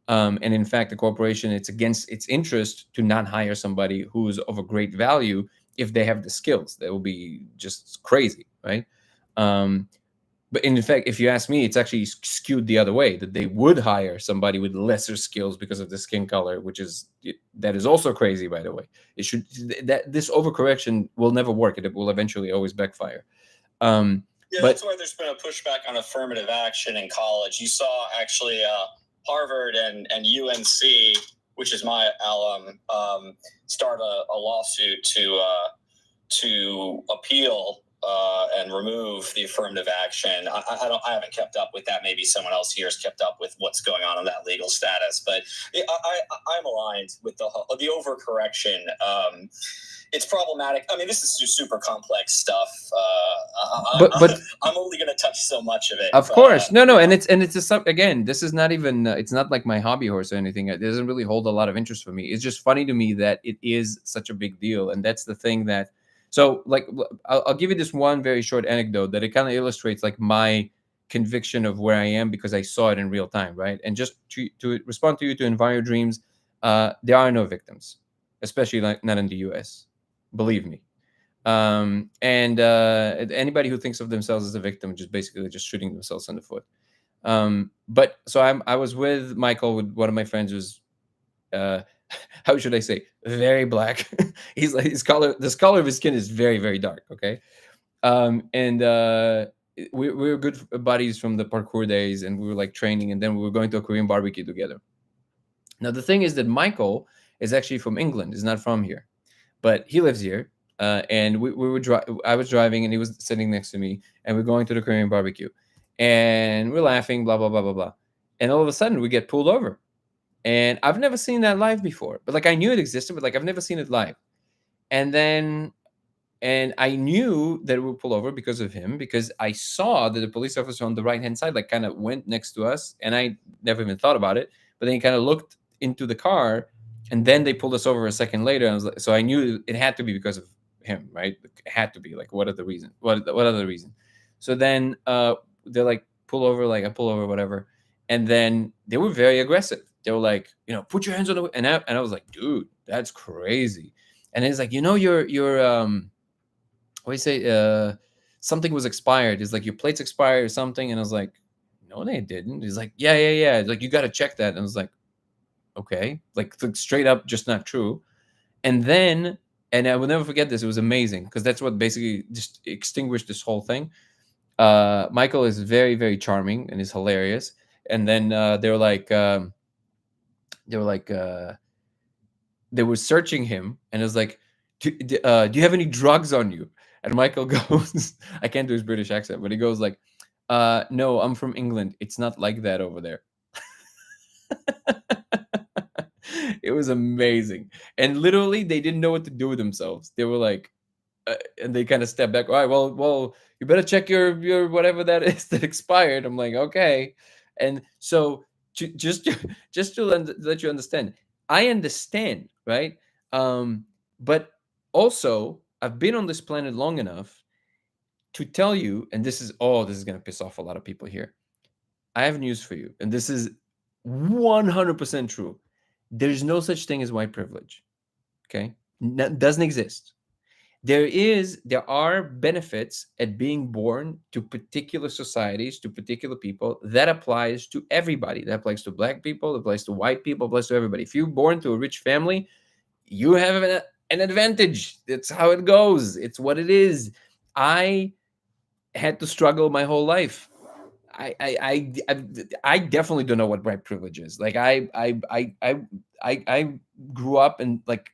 And in fact, the corporation, it's against its interest to not hire somebody who's of a great value if they have the skills. That will be just crazy, right? But in fact, if you ask me, it's actually skewed the other way, that they would hire somebody with lesser skills because of the skin color, that is also crazy, by the way. This overcorrection will never work. It will eventually always backfire. Yeah, that's why there's been a pushback on affirmative action in college. You saw actually Harvard and UNC, which is my alum, start a lawsuit to appeal and remove the affirmative action. I haven't kept up with that. Maybe someone else here has kept up with what's going on in that legal status. But I'm aligned with the overcorrection. It's problematic. I mean, this is just super complex stuff. But I'm only going to touch so much of it. Of course, no, and it's again. This is not even. It's not like my hobby horse or anything. It doesn't really hold a lot of interest for me. It's just funny to me that it is such a big deal, and that's the thing that. So, like, I'll give you this one very short anecdote that it kind of illustrates like my conviction of where I am because I saw it in real time, right? And just to respond to you to Enviro Dreams, there are no victims, especially not in the U.S. Believe me. And anybody who thinks of themselves as a victim just basically just shooting themselves in the foot. But so I was with Michael, with one of my friends who's how should I say, very black. He's like the color of his skin is very, very dark. Okay. And we were good buddies from the parkour days, and we were like training, and then we were going to a Korean barbecue together. Now the thing is that Michael is actually from England. He's not from here, but he lives here. And we were I was driving, and he was sitting next to me, and we're going to the Korean barbecue, and we're laughing, blah blah blah blah blah, and all of a sudden we get pulled over, and I've never seen that live before. But like I knew it existed, but like I've never seen it live. And I knew that it would pull over because of him, because I saw that the police officer on the right hand side like kind of went next to us, and I never even thought about it. But then he kind of looked into the car, and then they pulled us over a second later. I was like, so I knew it had to be because of him, right? It had to be like, what other reason? What other reason? So then they're like, pull over, like I pull over, whatever. And then they were very aggressive. They were like, put your hands on the, and I was like, dude, that's crazy. And it's like, your what do you say? Something was expired. It's like your plates expired or something. And I was like, no, they didn't. He's like, yeah. It's like, you got to check that. And I was like, okay, like straight up, just not true. And I will never forget this. It was amazing because that's what basically just extinguished this whole thing. Michael is very, very charming and is hilarious. And then they were searching him, and it was like, do you have any drugs on you? And Michael goes, I can't do his British accent, but he goes like, no, I'm from England. It's not like that over there. It was amazing. And literally, they didn't know what to do with themselves. They were like, and they kind of stepped back. All right, well, you better check your whatever that is that expired. I'm like, okay. And so just to let you understand, I understand, right? But also, I've been on this planet long enough to tell you, and this is going to piss off a lot of people here. I have news for you, and this is 100% true. There's no such thing as white privilege. Okay? Doesn't exist. There are benefits at being born to particular societies, to particular people. That applies to everybody. That applies to black people, that applies to white people, applies to everybody. If you're born to a rich family, you have an advantage. That's how it goes. It's what it is. I had to struggle my whole life. I definitely don't know what white privilege is. Like I grew up in like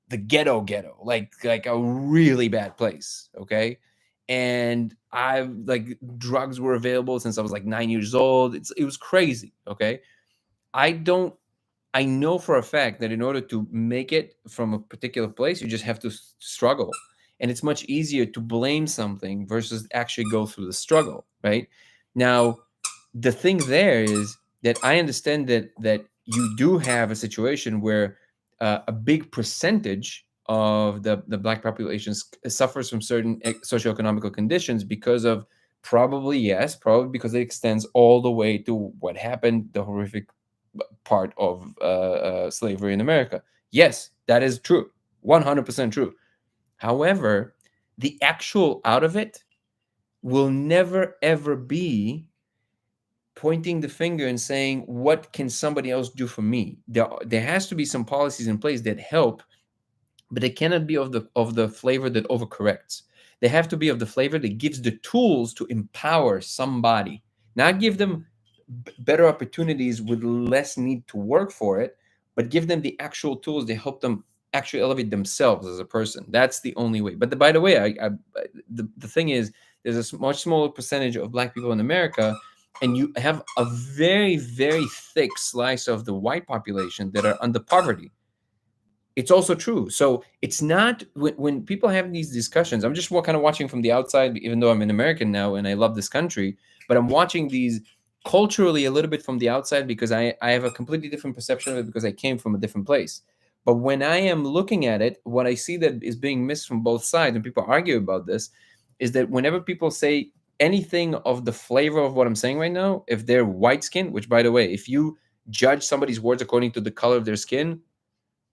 the ghetto, like a really bad place. Okay. And like drugs were available since I was like 9 years old. It was crazy. Okay. I know for a fact that in order to make it from a particular place, you just have to struggle. And it's much easier to blame something versus actually go through the struggle, right? Now, the thing there is that I understand that you do have a situation where a big percentage of the black population suffers from certain socioeconomical conditions because of probably because it extends all the way to what happened, the horrific part of slavery in America. Yes, that is true. 100% true. However, the actual out of it will never, ever be pointing the finger and saying, what can somebody else do for me? There has to be some policies in place that help, but they cannot be of the flavor that overcorrects. They have to be of the flavor that gives the tools to empower somebody, not give them better opportunities with less need to work for it, but give them the actual tools to help them actually elevate themselves as a person. That's the only way. But by the way, the thing is, there's a much smaller percentage of black people in America, and you have a very, very thick slice of the white population that are under poverty. It's also true. So it's not when people have these discussions, I'm just kind of watching from the outside, even though I'm an American now and I love this country, but I'm watching these culturally a little bit from the outside because I have a completely different perception of it because I came from a different place. But when I am looking at it, what I see that is being missed from both sides, and people argue about this, is that whenever people say anything of the flavor of what I'm saying right now, if they're white skin, which by the way, if you judge somebody's words according to the color of their skin,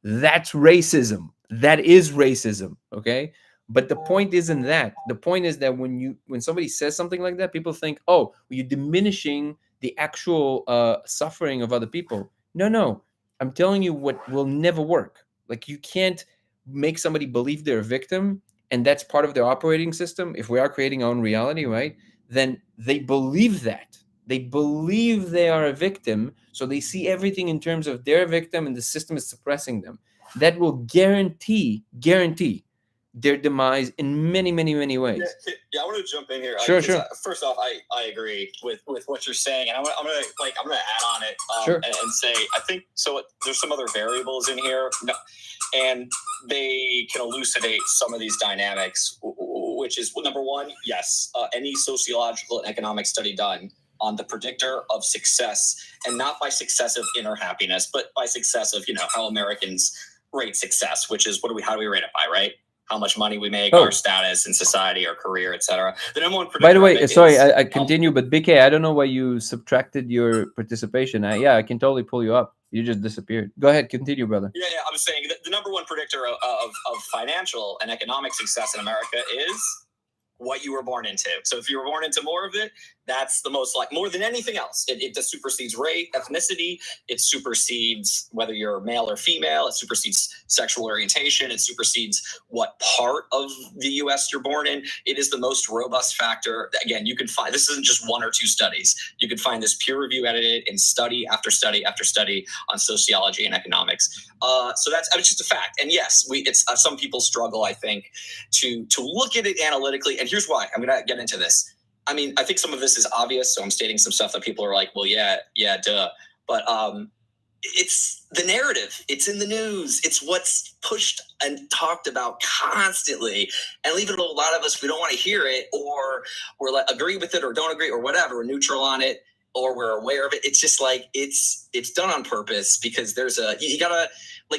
that's racism. That is racism. Okay. But the point isn't that. The point is that when somebody says something like that, people think, oh, you're diminishing the actual suffering of other people. No. I'm telling you what will never work. Like, you can't make somebody believe they're a victim, and that's part of their operating system. If we are creating our own reality, right, then they believe that. They believe they are a victim, so they see everything in terms of their victim, and the system is suppressing them. That will guarantee their demise in many, many, many ways. Yeah, I want to jump in here. Sure, sure. First off, I agree with what you're saying, and I'm gonna add on it, Sure. and say I think so. There's some other variables in here, and they can elucidate some of these dynamics. Which is number one, yes, any sociological and economic study done on the predictor of success, and not by success of inner happiness, but by success of how Americans rate success, which is how do we rate it by, right? How much money we make, our status in society, our career, etc. The number one predictor. By the way, sorry, I continue, but BK, I don't know why you subtracted your participation. I can totally pull you up. You just disappeared. Go ahead, continue, brother. Yeah, I was saying the number one predictor of financial and economic success in America is what you were born into. So if you were born into more of it, that's the most more than anything else. It supersedes race, ethnicity. It supersedes whether you're male or female. It supersedes sexual orientation. It supersedes what part of the U.S. you're born in. It is the most robust factor. Again, you can find, this isn't just one or two studies. You can find this peer review edited in study after study after study on sociology and economics. So that's just a fact. And yes, it's some people struggle, I think, to look at it analytically. And here's why. I'm going to get into this. I mean, I think some of this is obvious, so I'm stating some stuff that people are like, well, yeah, duh. But it's the narrative. It's in the news. It's what's pushed and talked about constantly. And even though a lot of us, we don't want to hear it, or we're like, agree with it or don't agree or whatever, we're neutral on it, or we're aware of it. It's just like, it's done on purpose, because you gotta,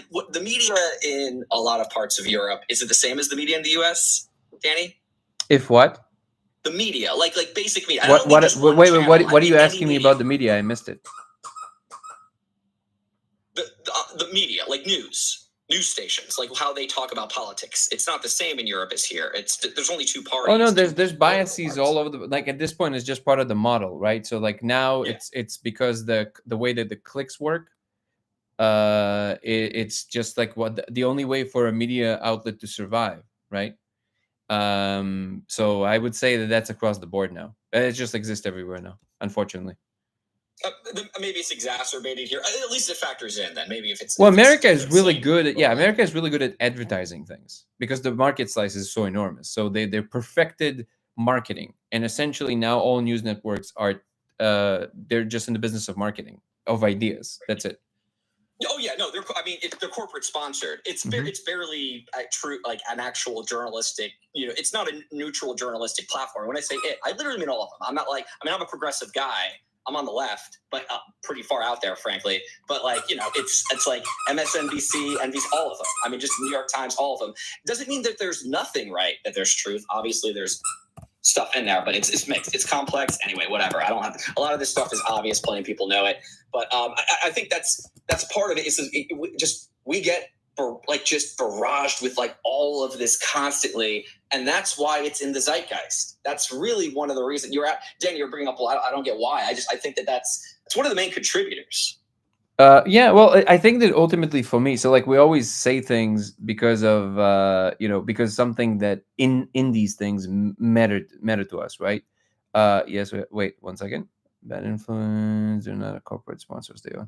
what the media in a lot of parts of Europe, is it the same as the media in the US, Danny? If what? The media, like basic media. What are you asking me about the media? I missed it. The media, like news stations, like how they talk about politics. It's not the same in Europe as here. There's only two parties. Oh no, there's biases all over at this point, it's just part of the model, right? So now it's because the way that the clicks work, it's just like the only way for a media outlet to survive, right? So I would say that's across the board now. It just exists everywhere now, unfortunately. Maybe it's exacerbated here. At least it factors in then. Maybe if it's America is really good at advertising things, because the market size is so enormous. So they're perfected marketing, and essentially now all news networks are they're just in the business of marketing of ideas. That's it. Oh yeah, no, they're corporate sponsored. It's barely true, like an actual journalistic. It's not a neutral journalistic platform. When I say it, I literally mean all of them. I'm not I'm a progressive guy. I'm on the left, but pretty far out there, frankly. But it's like MSNBC, NBC, all of them. I mean, just New York Times, all of them. Doesn't mean that there's nothing right, that there's truth. Obviously, there's stuff in there, but it's mixed. It's complex. Anyway, whatever. I don't have a lot of this stuff is obvious. Plenty of people know it, but I think that's part of it. We get just barraged with all of this constantly, and that's why it's in the zeitgeist. That's really one of the reasons Danny, you're bringing up. Well, I don't get why. I think that's one of the main contributors. Well, I think that ultimately for me, so we always say things because of because something that in these things matter to us, right? Yes. Wait 1 second. Bad influence. They're not a corporate sponsors. They are,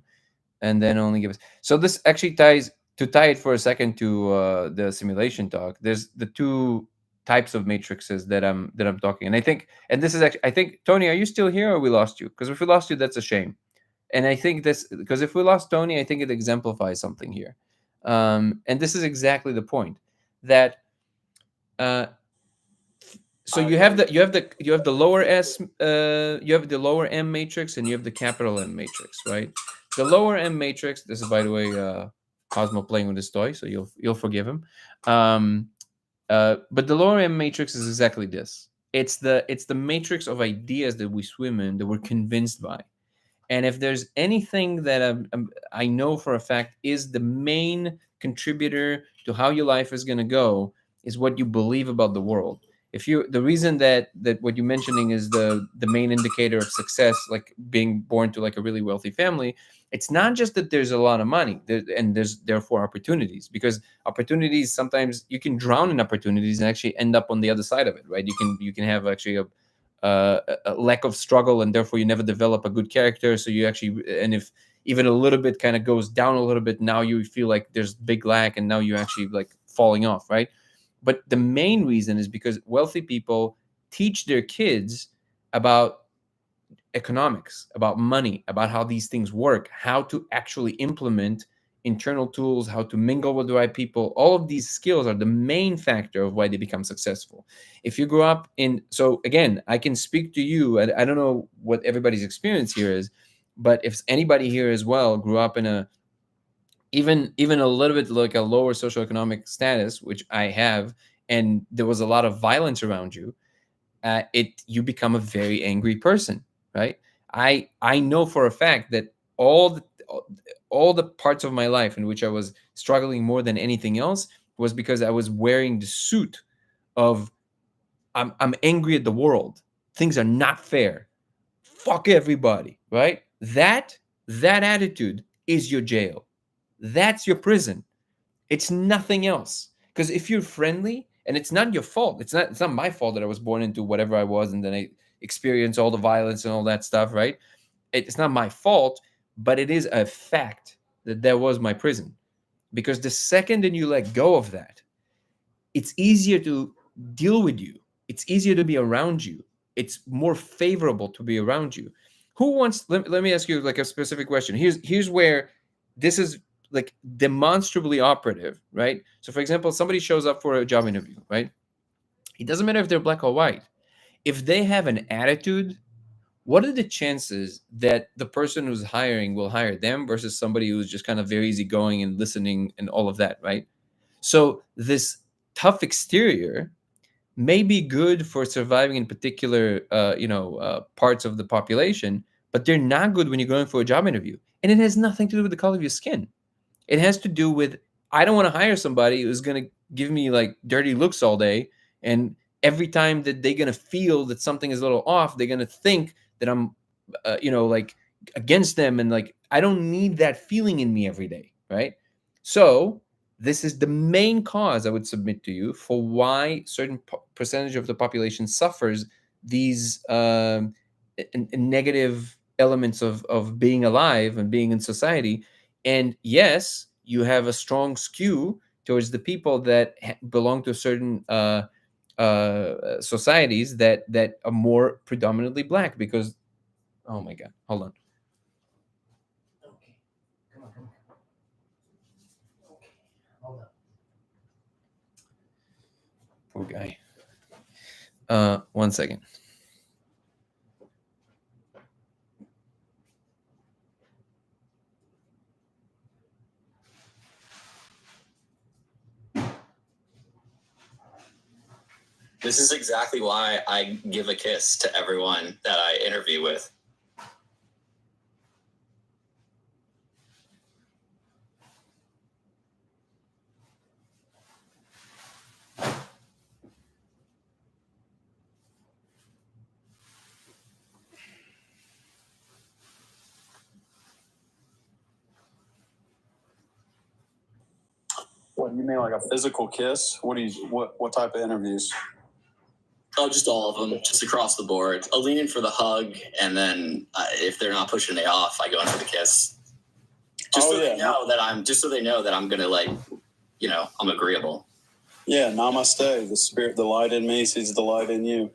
and then only give us. So this actually ties it for a second to the simulation talk. There's the two types of matrices that I'm talking, and I think this is actually, I think, Tony, are you still here or we lost you? Because if we lost you, that's a shame. And I think because if we lost Tony, I think it exemplifies something here. And this is exactly the point that, so you have the lower S, you have the lower M matrix, and you have the capital M matrix, right? The lower M matrix, this is, by the way, Cosmo playing with his toy, so you'll forgive him. But the lower M matrix is exactly this. It's the matrix of ideas that we swim in, that we're convinced by. And if there's anything that I know for a fact is the main contributor to how your life is going to go, is what you believe about the world. The reason that what you're mentioning is the main indicator of success, like being born to a really wealthy family, It's not just that there's a lot of money and there's therefore opportunities, because opportunities, sometimes you can drown in opportunities and actually end up on the other side of it, right? You can have actually a lack of struggle, and therefore you never develop a good character. So you actually, and if even a little bit kind of goes down a little bit, now you feel like there's big lack, and now you actually like falling off, right? But the main reason is because wealthy people teach their kids about economics, about money, about how these things work, how to actually implement internal tools, how to mingle with the right people. All of these skills are the main factor of why they become successful. If you grew up in, so again, I can speak to you, I don't know what everybody's experience here is, but if anybody here as well grew up in a, even a little bit like a lower socioeconomic status, which I have, and there was a lot of violence around you, you become a very angry person, right? I know for a fact that all the parts of my life in which I was struggling more than anything else was because I was wearing the suit of I'm angry at the world. Things are not fair. Fuck everybody, right? That attitude is your jail. That's your prison. It's nothing else. Because if you're friendly, and it's not your fault, it's not my fault that I was born into whatever I was, and then I experienced all the violence and all that stuff, right? It's not my fault, but it is a fact that was my prison. Because the second that you let go of that, it's easier to deal with you. It's easier to be around you. It's more favorable to be around you. Who wants, let me ask you like a specific question. Here's where this is like demonstrably operative, right? So for example, somebody shows up for a job interview, right? It doesn't matter if they're black or white. If they have an attitude, what are the chances that the person who's hiring will hire them versus somebody who's just kind of very easygoing and listening and all of that, right? So this tough exterior may be good for surviving in particular, parts of the population, but they're not good when you're going for a job interview. And it has nothing to do with the color of your skin. It has to do with, I don't want to hire somebody who's going to give me like dirty looks all day. And every time that they're going to feel that something is a little off, they're going to think that I'm, like against them. And like, I don't need that feeling in me every day. Right. So this is the main cause, I would submit to you, for why certain percentage of the population suffers these negative elements of being alive and being in society. And yes, you have a strong skew towards the people that belong to certain societies that are more predominantly black. Because, oh my God, hold on. Okay, come on. Okay, hold on. Poor guy. 1 second. This is exactly why I give a kiss to everyone that I interview with. What do you mean, like a physical kiss? What type of interviews? Oh, just all of them, just across the board. I'll lean in for the hug, and then if they're not pushing me off, I go in for the kiss. They know that I'm gonna I'm agreeable. Yeah, namaste. The spirit, the light in me sees the light in you.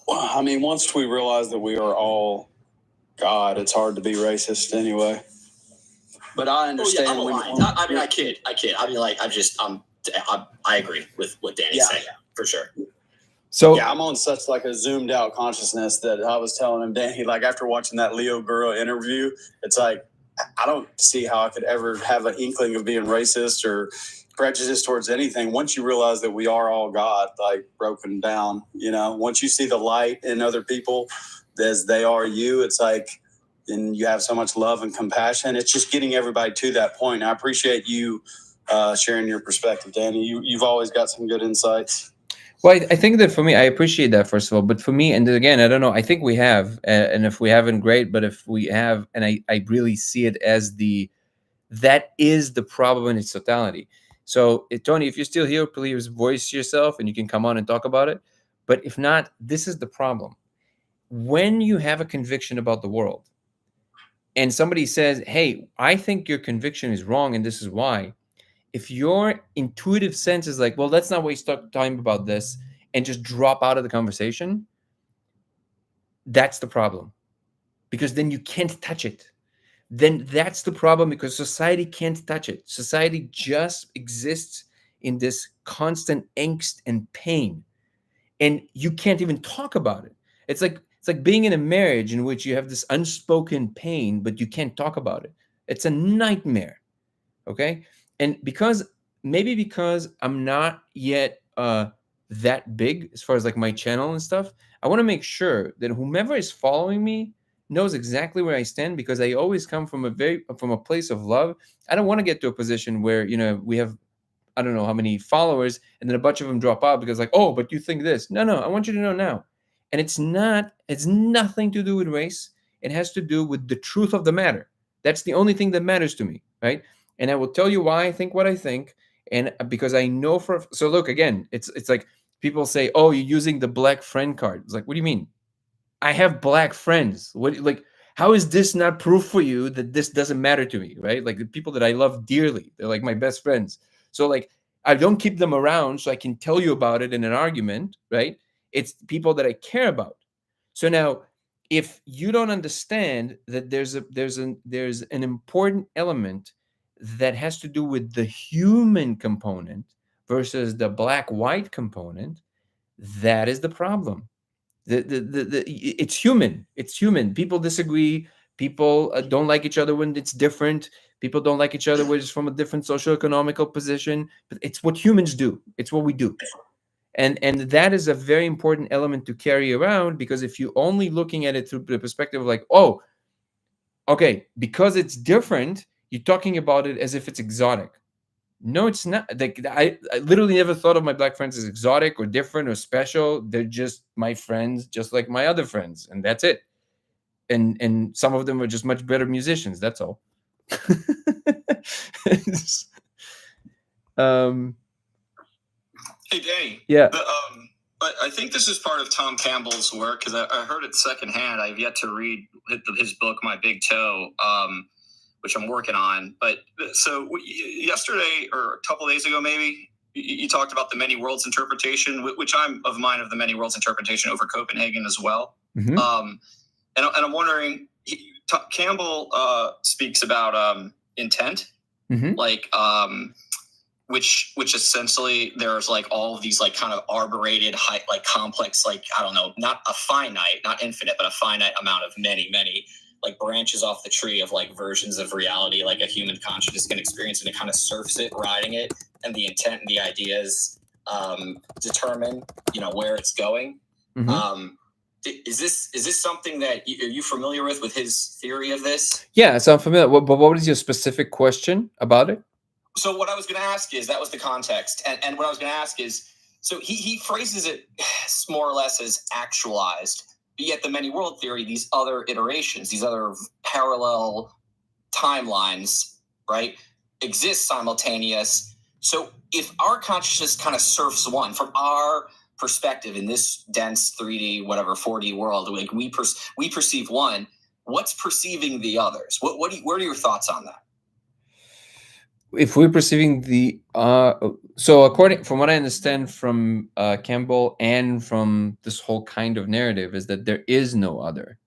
Well, I mean, once we realize that we are all God, it's hard to be racist anyway. But I understand. Oh, yeah, I'm aligned. I mean, I kid. I mean, like, I agree with what Danny's saying, for sure. So yeah, I'm on such like a zoomed out consciousness that I was telling him, Danny, like after watching that Leo Gura interview, it's like, I don't see how I could ever have an inkling of being racist or prejudiced towards anything. Once you realize that we are all God, like broken down, once you see the light in other people as they are you, it's like, and you have so much love and compassion. It's just getting everybody to that point. I appreciate you sharing your perspective, Danny. You've always got some good insights. Well, I think that for me, I appreciate that first of all, but for me, and again, I don't know. I think we have, and if we haven't, great. But if we have, and I really see it as that is the problem in its totality. So, Tony, if you're still here, please voice yourself, and you can come on and talk about it. But if not, this is the problem. When you have a conviction about the world, and somebody says, "Hey, I think your conviction is wrong, and this is why," if your intuitive sense is like, well, let's not waste time about this and just drop out of the conversation, that's the problem. Because then you can't touch it. Then that's the problem, because society can't touch it. Society just exists in this constant angst and pain. And you can't even talk about it. It's like being in a marriage in which you have this unspoken pain, but you can't talk about it. It's a nightmare. Okay. And because I'm not yet that big as far as like my channel and stuff, I want to make sure that whomever is following me knows exactly where I stand, because I always come from a place of love. I don't want to get to a position where, we have, I don't know how many followers, and then a bunch of them drop out because like, oh, but you think this. No, I want you to know now. And it's nothing to do with race. It has to do with the truth of the matter. That's the only thing that matters to me, right? And I will tell you why I think what I think, and because I know so look, again, it's like people say, "Oh, you're using the black friend card." It's like, what do you mean? I have black friends. What, like, how is this not proof for you that this doesn't matter to me, right? Like the people that I love dearly, they're like my best friends. So like I don't keep them around so I can tell you about it in an argument, right? It's people that I care about. So now, if you don't understand that there's an important element that has to do with the human component versus the black white component, that is the problem. It's human. People disagree. People don't like each other when it's different. People don't like each other when it's from a different socio-economical position. But it's what humans do. It's what we do. And that is a very important element to carry around, because if you're only looking at it through the perspective of like, oh, okay, because it's different, you're talking about it as if it's exotic. No, it's not. Like I literally never thought of my black friends as exotic or different or special. They're just my friends, just like my other friends, and that's it. And some of them are just much better musicians. That's all. Hey, Danny. Yeah. But I think this is part of Tom Campbell's work, because I heard it secondhand. I've yet to read his book, My Big Toe, which I'm working on. But so yesterday or a couple of days ago, maybe, you talked about the many worlds interpretation, which I'm of mine of the many worlds interpretation over Copenhagen as well. Mm-hmm. And I'm wondering, Campbell speaks about intent, mm-hmm. like which essentially there's like all of these like kind of arborated, like complex, like, I don't know, not a finite, not infinite, but a finite amount of many like branches off the tree of like versions of reality, like a human consciousness can experience, and it kind of surfs it, riding it, and the intent and the ideas determine, where it's going. Mm-hmm. Is this something that are you familiar with his theory of this? Yeah, so I'm familiar. But what is your specific question about it? So what I was going to ask is, that was the context, and what I was going to ask is, so he phrases it more or less as actualized, but yet the many world theory, these other iterations, these other parallel timelines, right, exist simultaneous. So if our consciousness kind of surfs one from our perspective in this dense 3D, whatever 4D world, like we perceive one, what's perceiving the others? What are your thoughts on that? If we're perceiving the so according from what I understand from Campbell and from this whole kind of narrative, is that there is no other.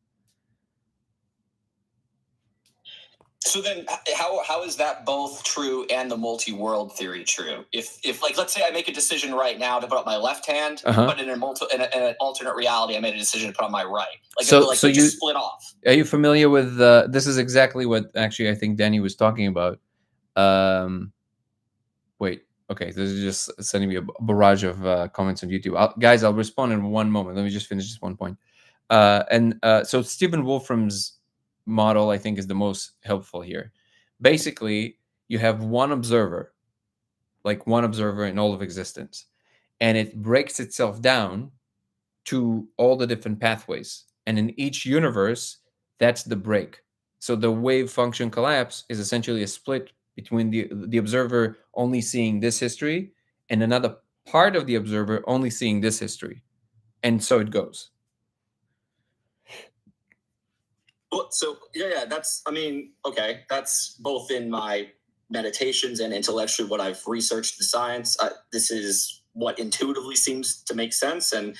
So then how is that both true and the multi-world theory true? If like, let's say I make a decision right now to put up my left hand, but in an alternate reality, I made a decision to put on my right. Like, so you just split off. Are you familiar with this is exactly what actually I think Danny was talking about. Wait, okay, this is just sending me a barrage of comments on YouTube. Guys, I'll respond in one moment. Let me just finish this one point. So Stephen Wolfram's model, I think, is the most helpful here. Basically, you have one observer in all of existence, and it breaks itself down to all the different pathways. And in each universe, that's the break. So the wave function collapse is essentially a split between the observer only seeing this history and another part of the observer only seeing this history. And so it goes. Well, so yeah, that's, I mean, okay, that's both in my meditations and intellectually what I've researched the science. This is what intuitively seems to make sense, and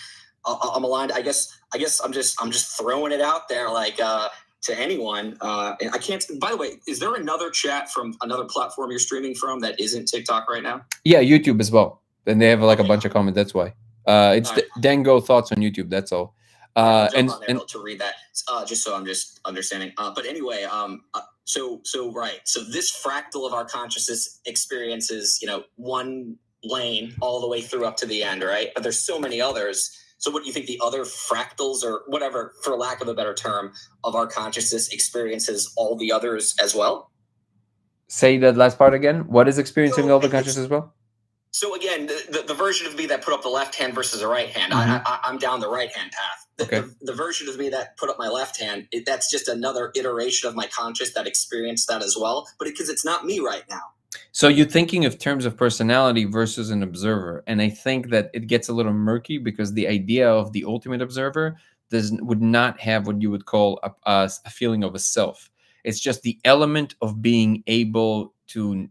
I'm aligned. I guess I'm just throwing it out there, like to anyone. And I can't. By the way, is there another chat from another platform you're streaming from that isn't TikTok right now? Yeah, YouTube as well. And they have like Okay. a bunch of comments. That's why. It's All right. Dango Thoughts on YouTube. That's all. I'll jump on there to read that, just so I'm just understanding. But anyway, so right. So this fractal of our consciousness experiences, one lane all the way through up to the end, right? But there's so many others. So what do you think the other fractals, or whatever, for lack of a better term, of our consciousness experiences all the others as well? Say that last part again. What is experiencing all the consciousness as well? So again, the version of me that put up the left hand versus the right hand, I'm down the right hand path. The version of me that put up my left hand, that's just another iteration of my conscious that experienced that as well. But because it's not me right now. So you're thinking of terms of personality versus an observer. And I think that it gets a little murky because the idea of the ultimate observer would not have what you would call a feeling of a self. It's just the element of being able to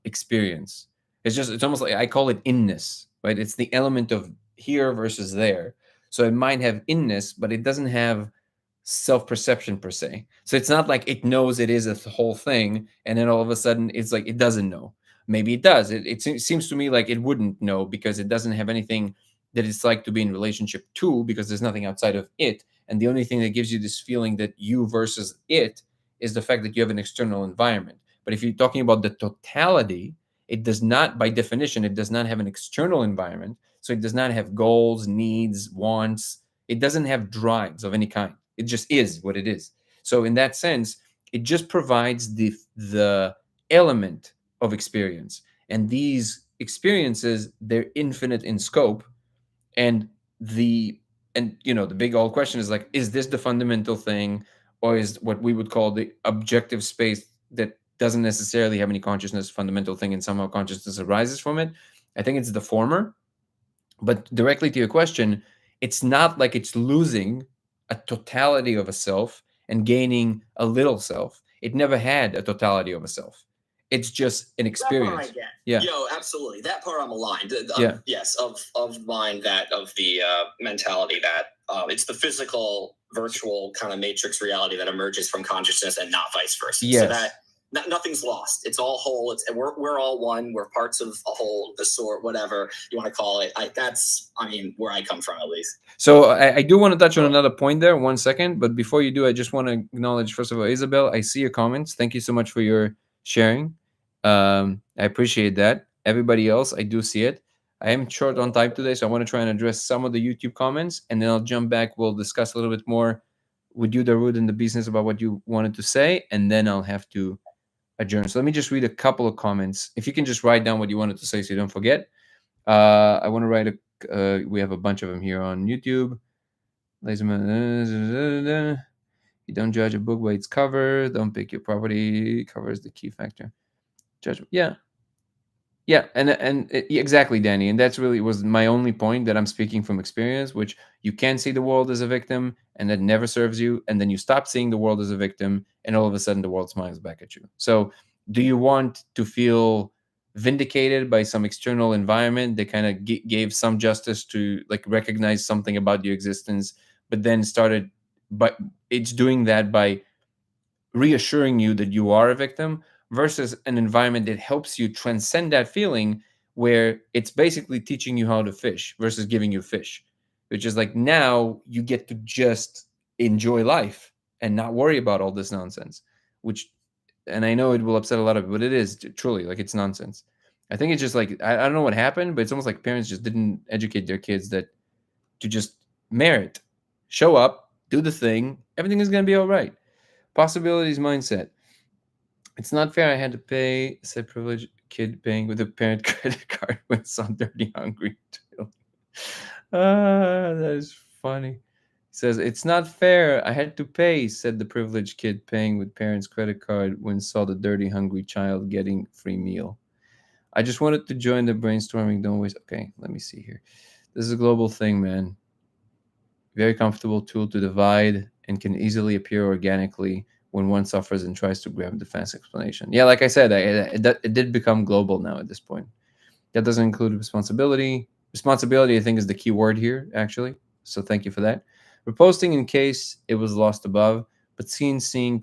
experience. It's almost like, I call it inness, right? It's the element of here versus there. So it might have inness, but it doesn't have self-perception per se. So it's not like it knows it is a whole thing, and then all of a sudden it's like it doesn't know. Maybe it does. It seems to me like it wouldn't know because it doesn't have anything that it's like to be in relationship to, because there's nothing outside of it. And the only thing that gives you this feeling that you versus it is the fact that you have an external environment. But if you're talking about the totality, it does not, by definition, it does not have an external environment. So it does not have goals, needs, wants. It doesn't have drives of any kind. It just is what it is. So in that sense, it just provides the element of experience. And these experiences, they're infinite in scope. And the big old question is like, is this the fundamental thing, or is what we would call the objective space that doesn't necessarily have any consciousness fundamental thing, and somehow consciousness arises from it? I think it's the former. But directly to your question, it's not like it's losing a totality of a self and gaining a little self. It never had a totality of a self. It's just an experience. That part I get. Yeah. Absolutely. That part I'm aligned. Yeah. Yes, of mine, that of the mentality that it's the physical, virtual kind of matrix reality that emerges from consciousness, and not vice versa. Yes. So that nothing's lost. It's all whole. We're all one. We're parts of a whole, the sort, whatever you want to call it. That's where I come from, at least. So I do want to touch on another point there. 1 second, but before you do, I just want to acknowledge, first of all, Isabel, I see your comments. Thank you so much for your sharing. I appreciate that. Everybody else, I do see it. I am short on time today, so I want to try and address some of the YouTube comments, and then I'll jump back. We'll discuss a little bit more with you, Darude, and the business about what you wanted to say, and then I'll have to adjourn. So let me just read a couple of comments. If you can just write down what you wanted to say so you don't forget. I want to write we have a bunch of them here on YouTube. You don't judge a book by its cover. Don't pick your property. Cover is the key factor. Judgment. Yeah, and exactly, Danny. And that's really was my only point, that I'm speaking from experience, which you can see the world as a victim, and that never serves you. And then you stop seeing the world as a victim, and all of a sudden the world smiles back at you. So do you want to feel vindicated by some external environment that kind of gave some justice to like recognize something about your existence, but then started, but it's doing that by reassuring you that you are a victim, versus an environment that helps you transcend that feeling, where it's basically teaching you how to fish versus giving you fish, which is like, now you get to just enjoy life and not worry about all this nonsense, which, and I know it will upset a lot of people, but it is truly like, it's nonsense. I think it's just like, I don't know what happened, but it's almost like parents just didn't educate their kids that to just merit, show up, do the thing, everything is going to be all right. Possibilities mindset. It's not fair I had to pay, said privileged kid paying with a parent credit card when son dirty hungry. That is funny. He says, "It's not fair. I had to pay," said the privileged kid paying with parents' credit card when saw the dirty, hungry child getting free meal. I just wanted to join the brainstorming. Don't waste. Okay, let me see here. This is a global thing, man. Very comfortable tool to divide and can easily appear organically when one suffers and tries to grab the fast explanation. Yeah, like I said, it did become global now at this point. That doesn't include responsibility. Responsibility, I think, is the key word here, actually. So thank you for that. Reposting in case it was lost above, but been seeing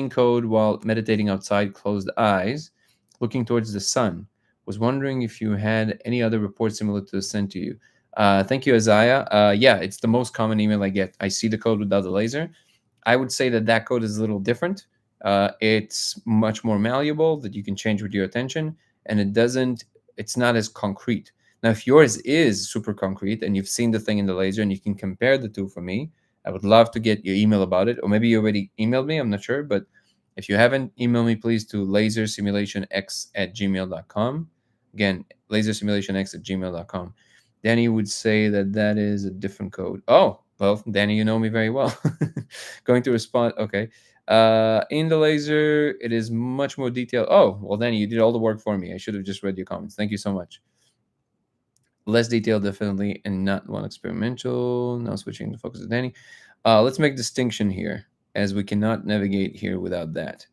code while meditating outside closed eyes, looking towards the sun. Was wondering if you had any other reports similar to the sent to you. Thank you, Isaiah. Yeah, it's the most common email I get. I see the code without the laser. I would say that that code is a little different. It's much more malleable that you can change with your attention, and it's not as concrete. Now, if yours is super concrete and you've seen the thing in the laser and you can compare the two for me, I would love to get your email about it. Or maybe you already emailed me, I'm not sure. But if you haven't, email me please to lasersimulationx@gmail.com. Again, lasersimulationx@gmail.com. Danny would say that that is a different code. Oh, well, Danny, you know me very well. Going to respond. Okay. In the laser, it is much more detailed. Oh, well, Danny, you did all the work for me. I should have just read your comments. Thank you so much. Less detailed, definitely, and not one experimental. Now switching the focus to Danny. Let's make distinction here, as we cannot navigate here without that.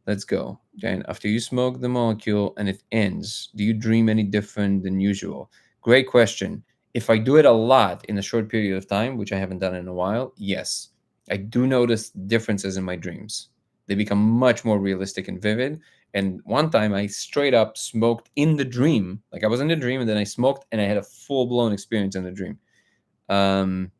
Let's go. Dan, after you smoke the molecule and it ends, do you dream any different than usual? Great question. If I do it a lot in a short period of time, which I haven't done in a while, yes. I do notice differences in my dreams. They become much more realistic and vivid. And one time I straight up smoked in the dream. Like I was in the dream and then I smoked and I had a full blown experience in the dream. And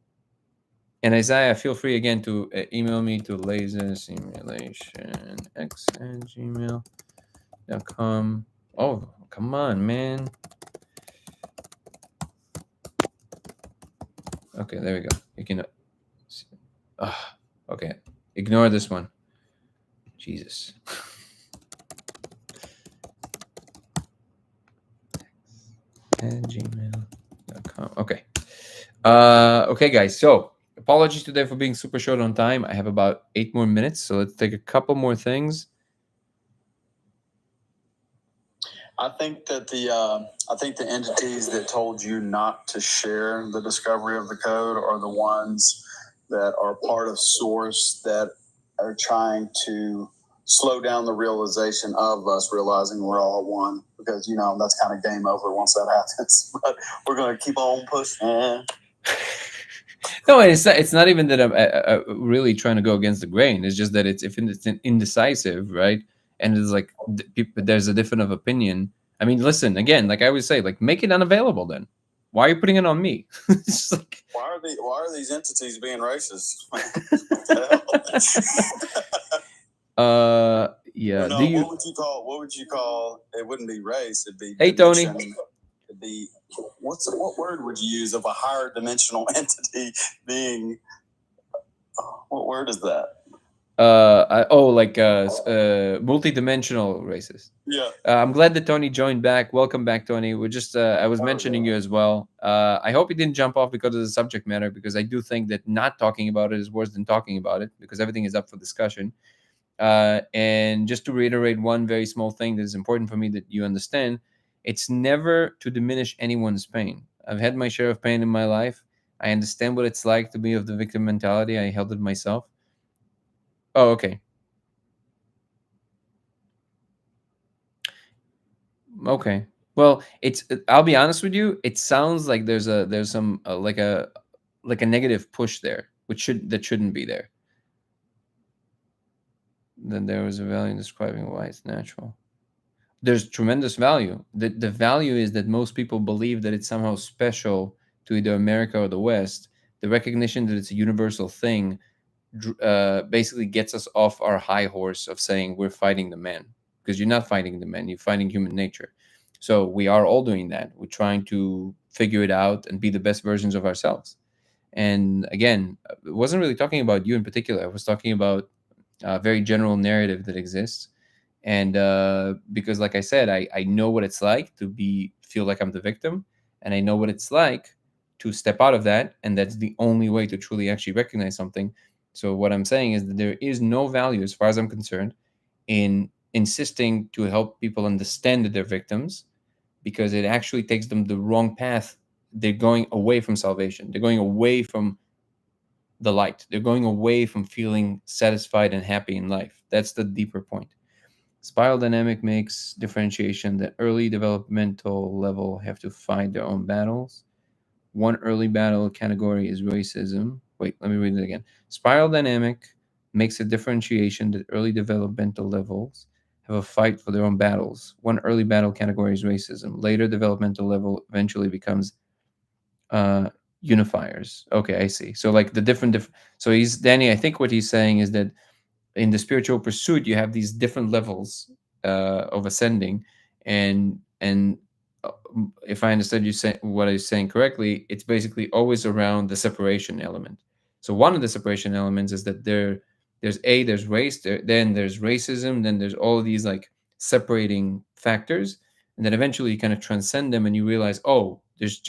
Isaiah, feel free again to email me to lasersimulationx@gmail.com. Oh, come on, man. Okay, there we go. You can. Okay, ignore this one. Jesus. @gmail.com. Okay. Okay, guys. So apologies today for being super short on time. I have about 8 more minutes, so let's take a couple more things. I think that the entities that told you not to share the discovery of the code are the ones that are part of Source that are trying to slow down the realization of us realizing we're all one, because that's kind of game over once that happens. But we're going to keep on pushing. No, it's not even that I'm really trying to go against the grain. It's just that it's indecisive, right? And it's like there's a different of opinion. I mean, listen, again, like I always say, like make it unavailable then. Why are you putting it on me? It's like, why are these entities being racist? Yeah. No, what would you call it? Wouldn't be race, it'd be Hey Tony. It'd be what word would you use of a higher dimensional entity being? What word is that? Multi-dimensional races. Yeah. I'm glad that Tony joined back. Welcome back, Tony. We're just I was mentioning you as well. I hope you didn't jump off because of the subject matter, because I do think that not talking about it is worse than talking about it, because everything is up for discussion. And just to reiterate one very small thing that is important for me that you understand, it's never to diminish anyone's pain. I've had my share of pain in my life. I understand what it's like to be of the victim mentality. I held it myself. Oh, okay. Okay. Well, I'll be honest with you. It sounds like there's some like a negative push there, that shouldn't be there. Then there was a value in describing why it's natural. There's tremendous value. The value is that most people believe that it's somehow special to either America or the West. The recognition that it's a universal thing basically gets us off our high horse of saying we're fighting the man, because you're not fighting the man, you're fighting human nature. So we are all doing that. We're trying to figure it out and be the best versions of ourselves. And again, it wasn't really talking about you in particular. I was talking about a very general narrative that exists. And because like I said, I know what it's like to feel like I'm the victim. and I know what it's like to step out of that, and that's the only way to truly actually recognize something. So what I'm saying is that there is no value, as far as I'm concerned, in insisting to help people understand that they're victims, because it actually takes them the wrong path. They're going away from salvation. They're going away from the light. They're going away from feeling satisfied and happy in life. That's the deeper point. Spiral dynamic makes differentiation that early developmental level have to fight their own battles. One early battle category is racism. Wait, let me read it again. Spiral dynamic makes a differentiation that early developmental levels have a fight for their own battles. One early battle category is racism. Later developmental level eventually becomes unifiers. Okay, I see. So like the different. So he's Danny. I think what he's saying is that in the spiritual pursuit, you have these different levels of ascending, and if I understood you say what I'm saying correctly, it's basically always around the separation element. So one of the separation elements is that there's race, then there's racism, then there's all of these like separating factors, and then eventually you kind of transcend them and you realize, oh, there's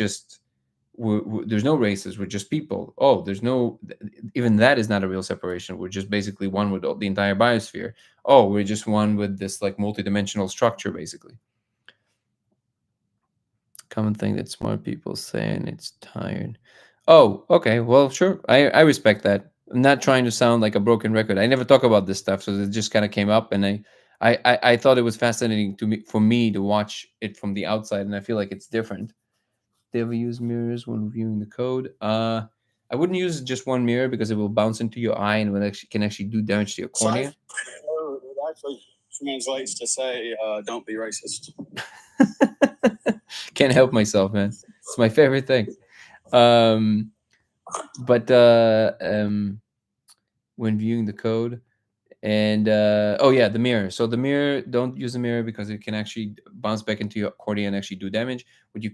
no races, we're just people. Oh, there's no, even that is not a real separation. We're just basically one with the entire biosphere. Oh, we're just one with this like multidimensional structure, basically. Common thing that smart people say, and it's tired. Oh, okay. Well, sure. I respect that. I'm not trying to sound like a broken record. I never talk about this stuff, so it just kind of came up, and I thought it was fascinating for me to watch it from the outside, and I feel like it's different. They ever use mirrors when reviewing the code? I wouldn't use just one mirror because it will bounce into your eye and can actually do damage to your cornea. It actually translates to say, "Don't be racist." Can't help myself, man. It's my favorite thing. But when viewing the code, and oh yeah, the mirror. So the mirror, don't use the mirror because it can actually bounce back into your cornea and actually do damage. Would you?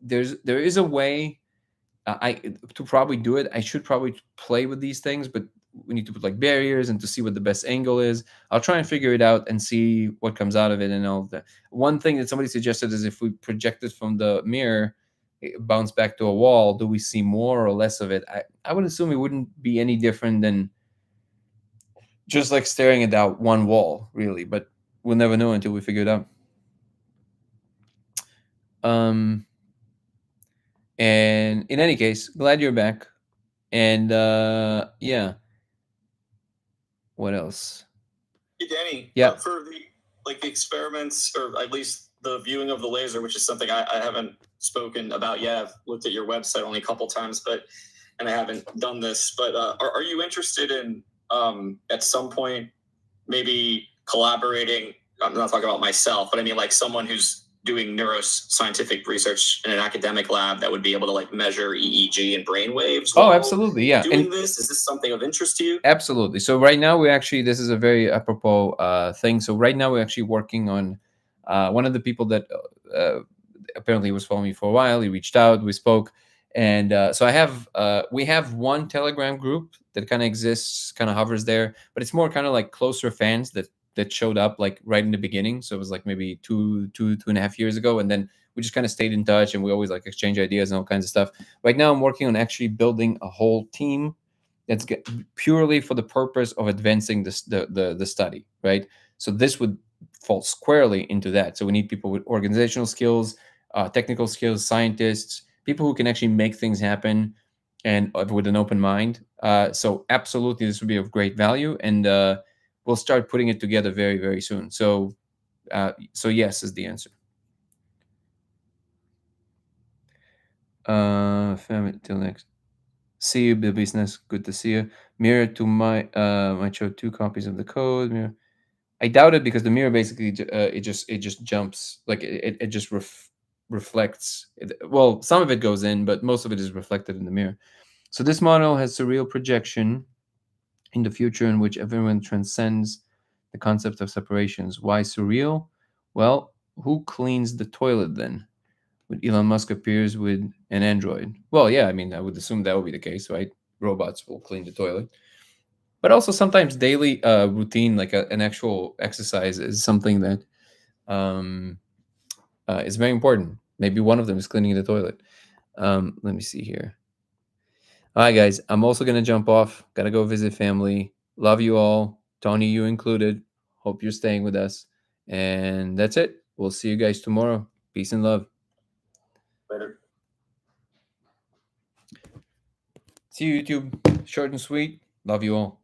There is a way to probably do it. I should probably play with these things, but we need to put like barriers and to see what the best angle is. I'll try and figure it out and see what comes out of it. And all that. One thing that somebody suggested is if we project it from the mirror, it bounce back to a wall, do we see more or less of it? I would assume it wouldn't be any different than just like staring at that one wall, really, but we'll never know until we figure it out. And in any case, glad you're back. And yeah. What else? Hey, Danny. Yeah. For the experiments, or at least the viewing of the laser, which is something I haven't spoken about yet. I've looked at your website only a couple times, and I haven't done this. But are you interested in at some point maybe collaborating? I'm not talking about myself, but I mean like someone who's doing neuroscientific research in an academic lab that would be able to like measure EEG and brain waves. Oh, absolutely, yeah. Doing this, is this something of interest to you? Absolutely. So right now this is a very apropos thing. So right now we're actually working on one of the people that apparently was following me for a while. He reached out, we spoke, and so we have one Telegram group that kind of exists, kind of hovers there, but it's more kind of like closer fans that showed up like right in the beginning. So it was like maybe two and a half years ago, and then we just kind of stayed in touch, and we always like exchange ideas and all kinds of stuff. Right now I'm working on actually building a whole team that's purely for the purpose of advancing the study, right? So this would fall squarely into that. So we need people with organizational skills, technical skills, scientists, people who can actually make things happen, and with an open mind. So absolutely, this would be of great value, and we'll start putting it together very, very soon. So yes is the answer. Family till next. See you, the business. Good to see you. Mirror to my show 2 copies of the code. Mirror. I doubt it because the mirror basically it just jumps, like it just reflects. Well, some of it goes in, but most of it is reflected in the mirror. So this model has surreal projection in the future in which everyone transcends the concept of separations. Why surreal? Well, who cleans the toilet then? When Elon Musk appears with an android. Well, yeah, I mean, I would assume that would be the case, right? Robots will clean the toilet. But also sometimes daily routine, like an actual exercise, is something that is very important. Maybe one of them is cleaning the toilet. Let me see here. All right, guys. I'm also gonna jump off. Gotta go visit family. Love you all, Tony, you included. Hope you're staying with us. And that's it. We'll see you guys tomorrow. Peace and love. Later. See you, YouTube. Short and sweet. Love you all.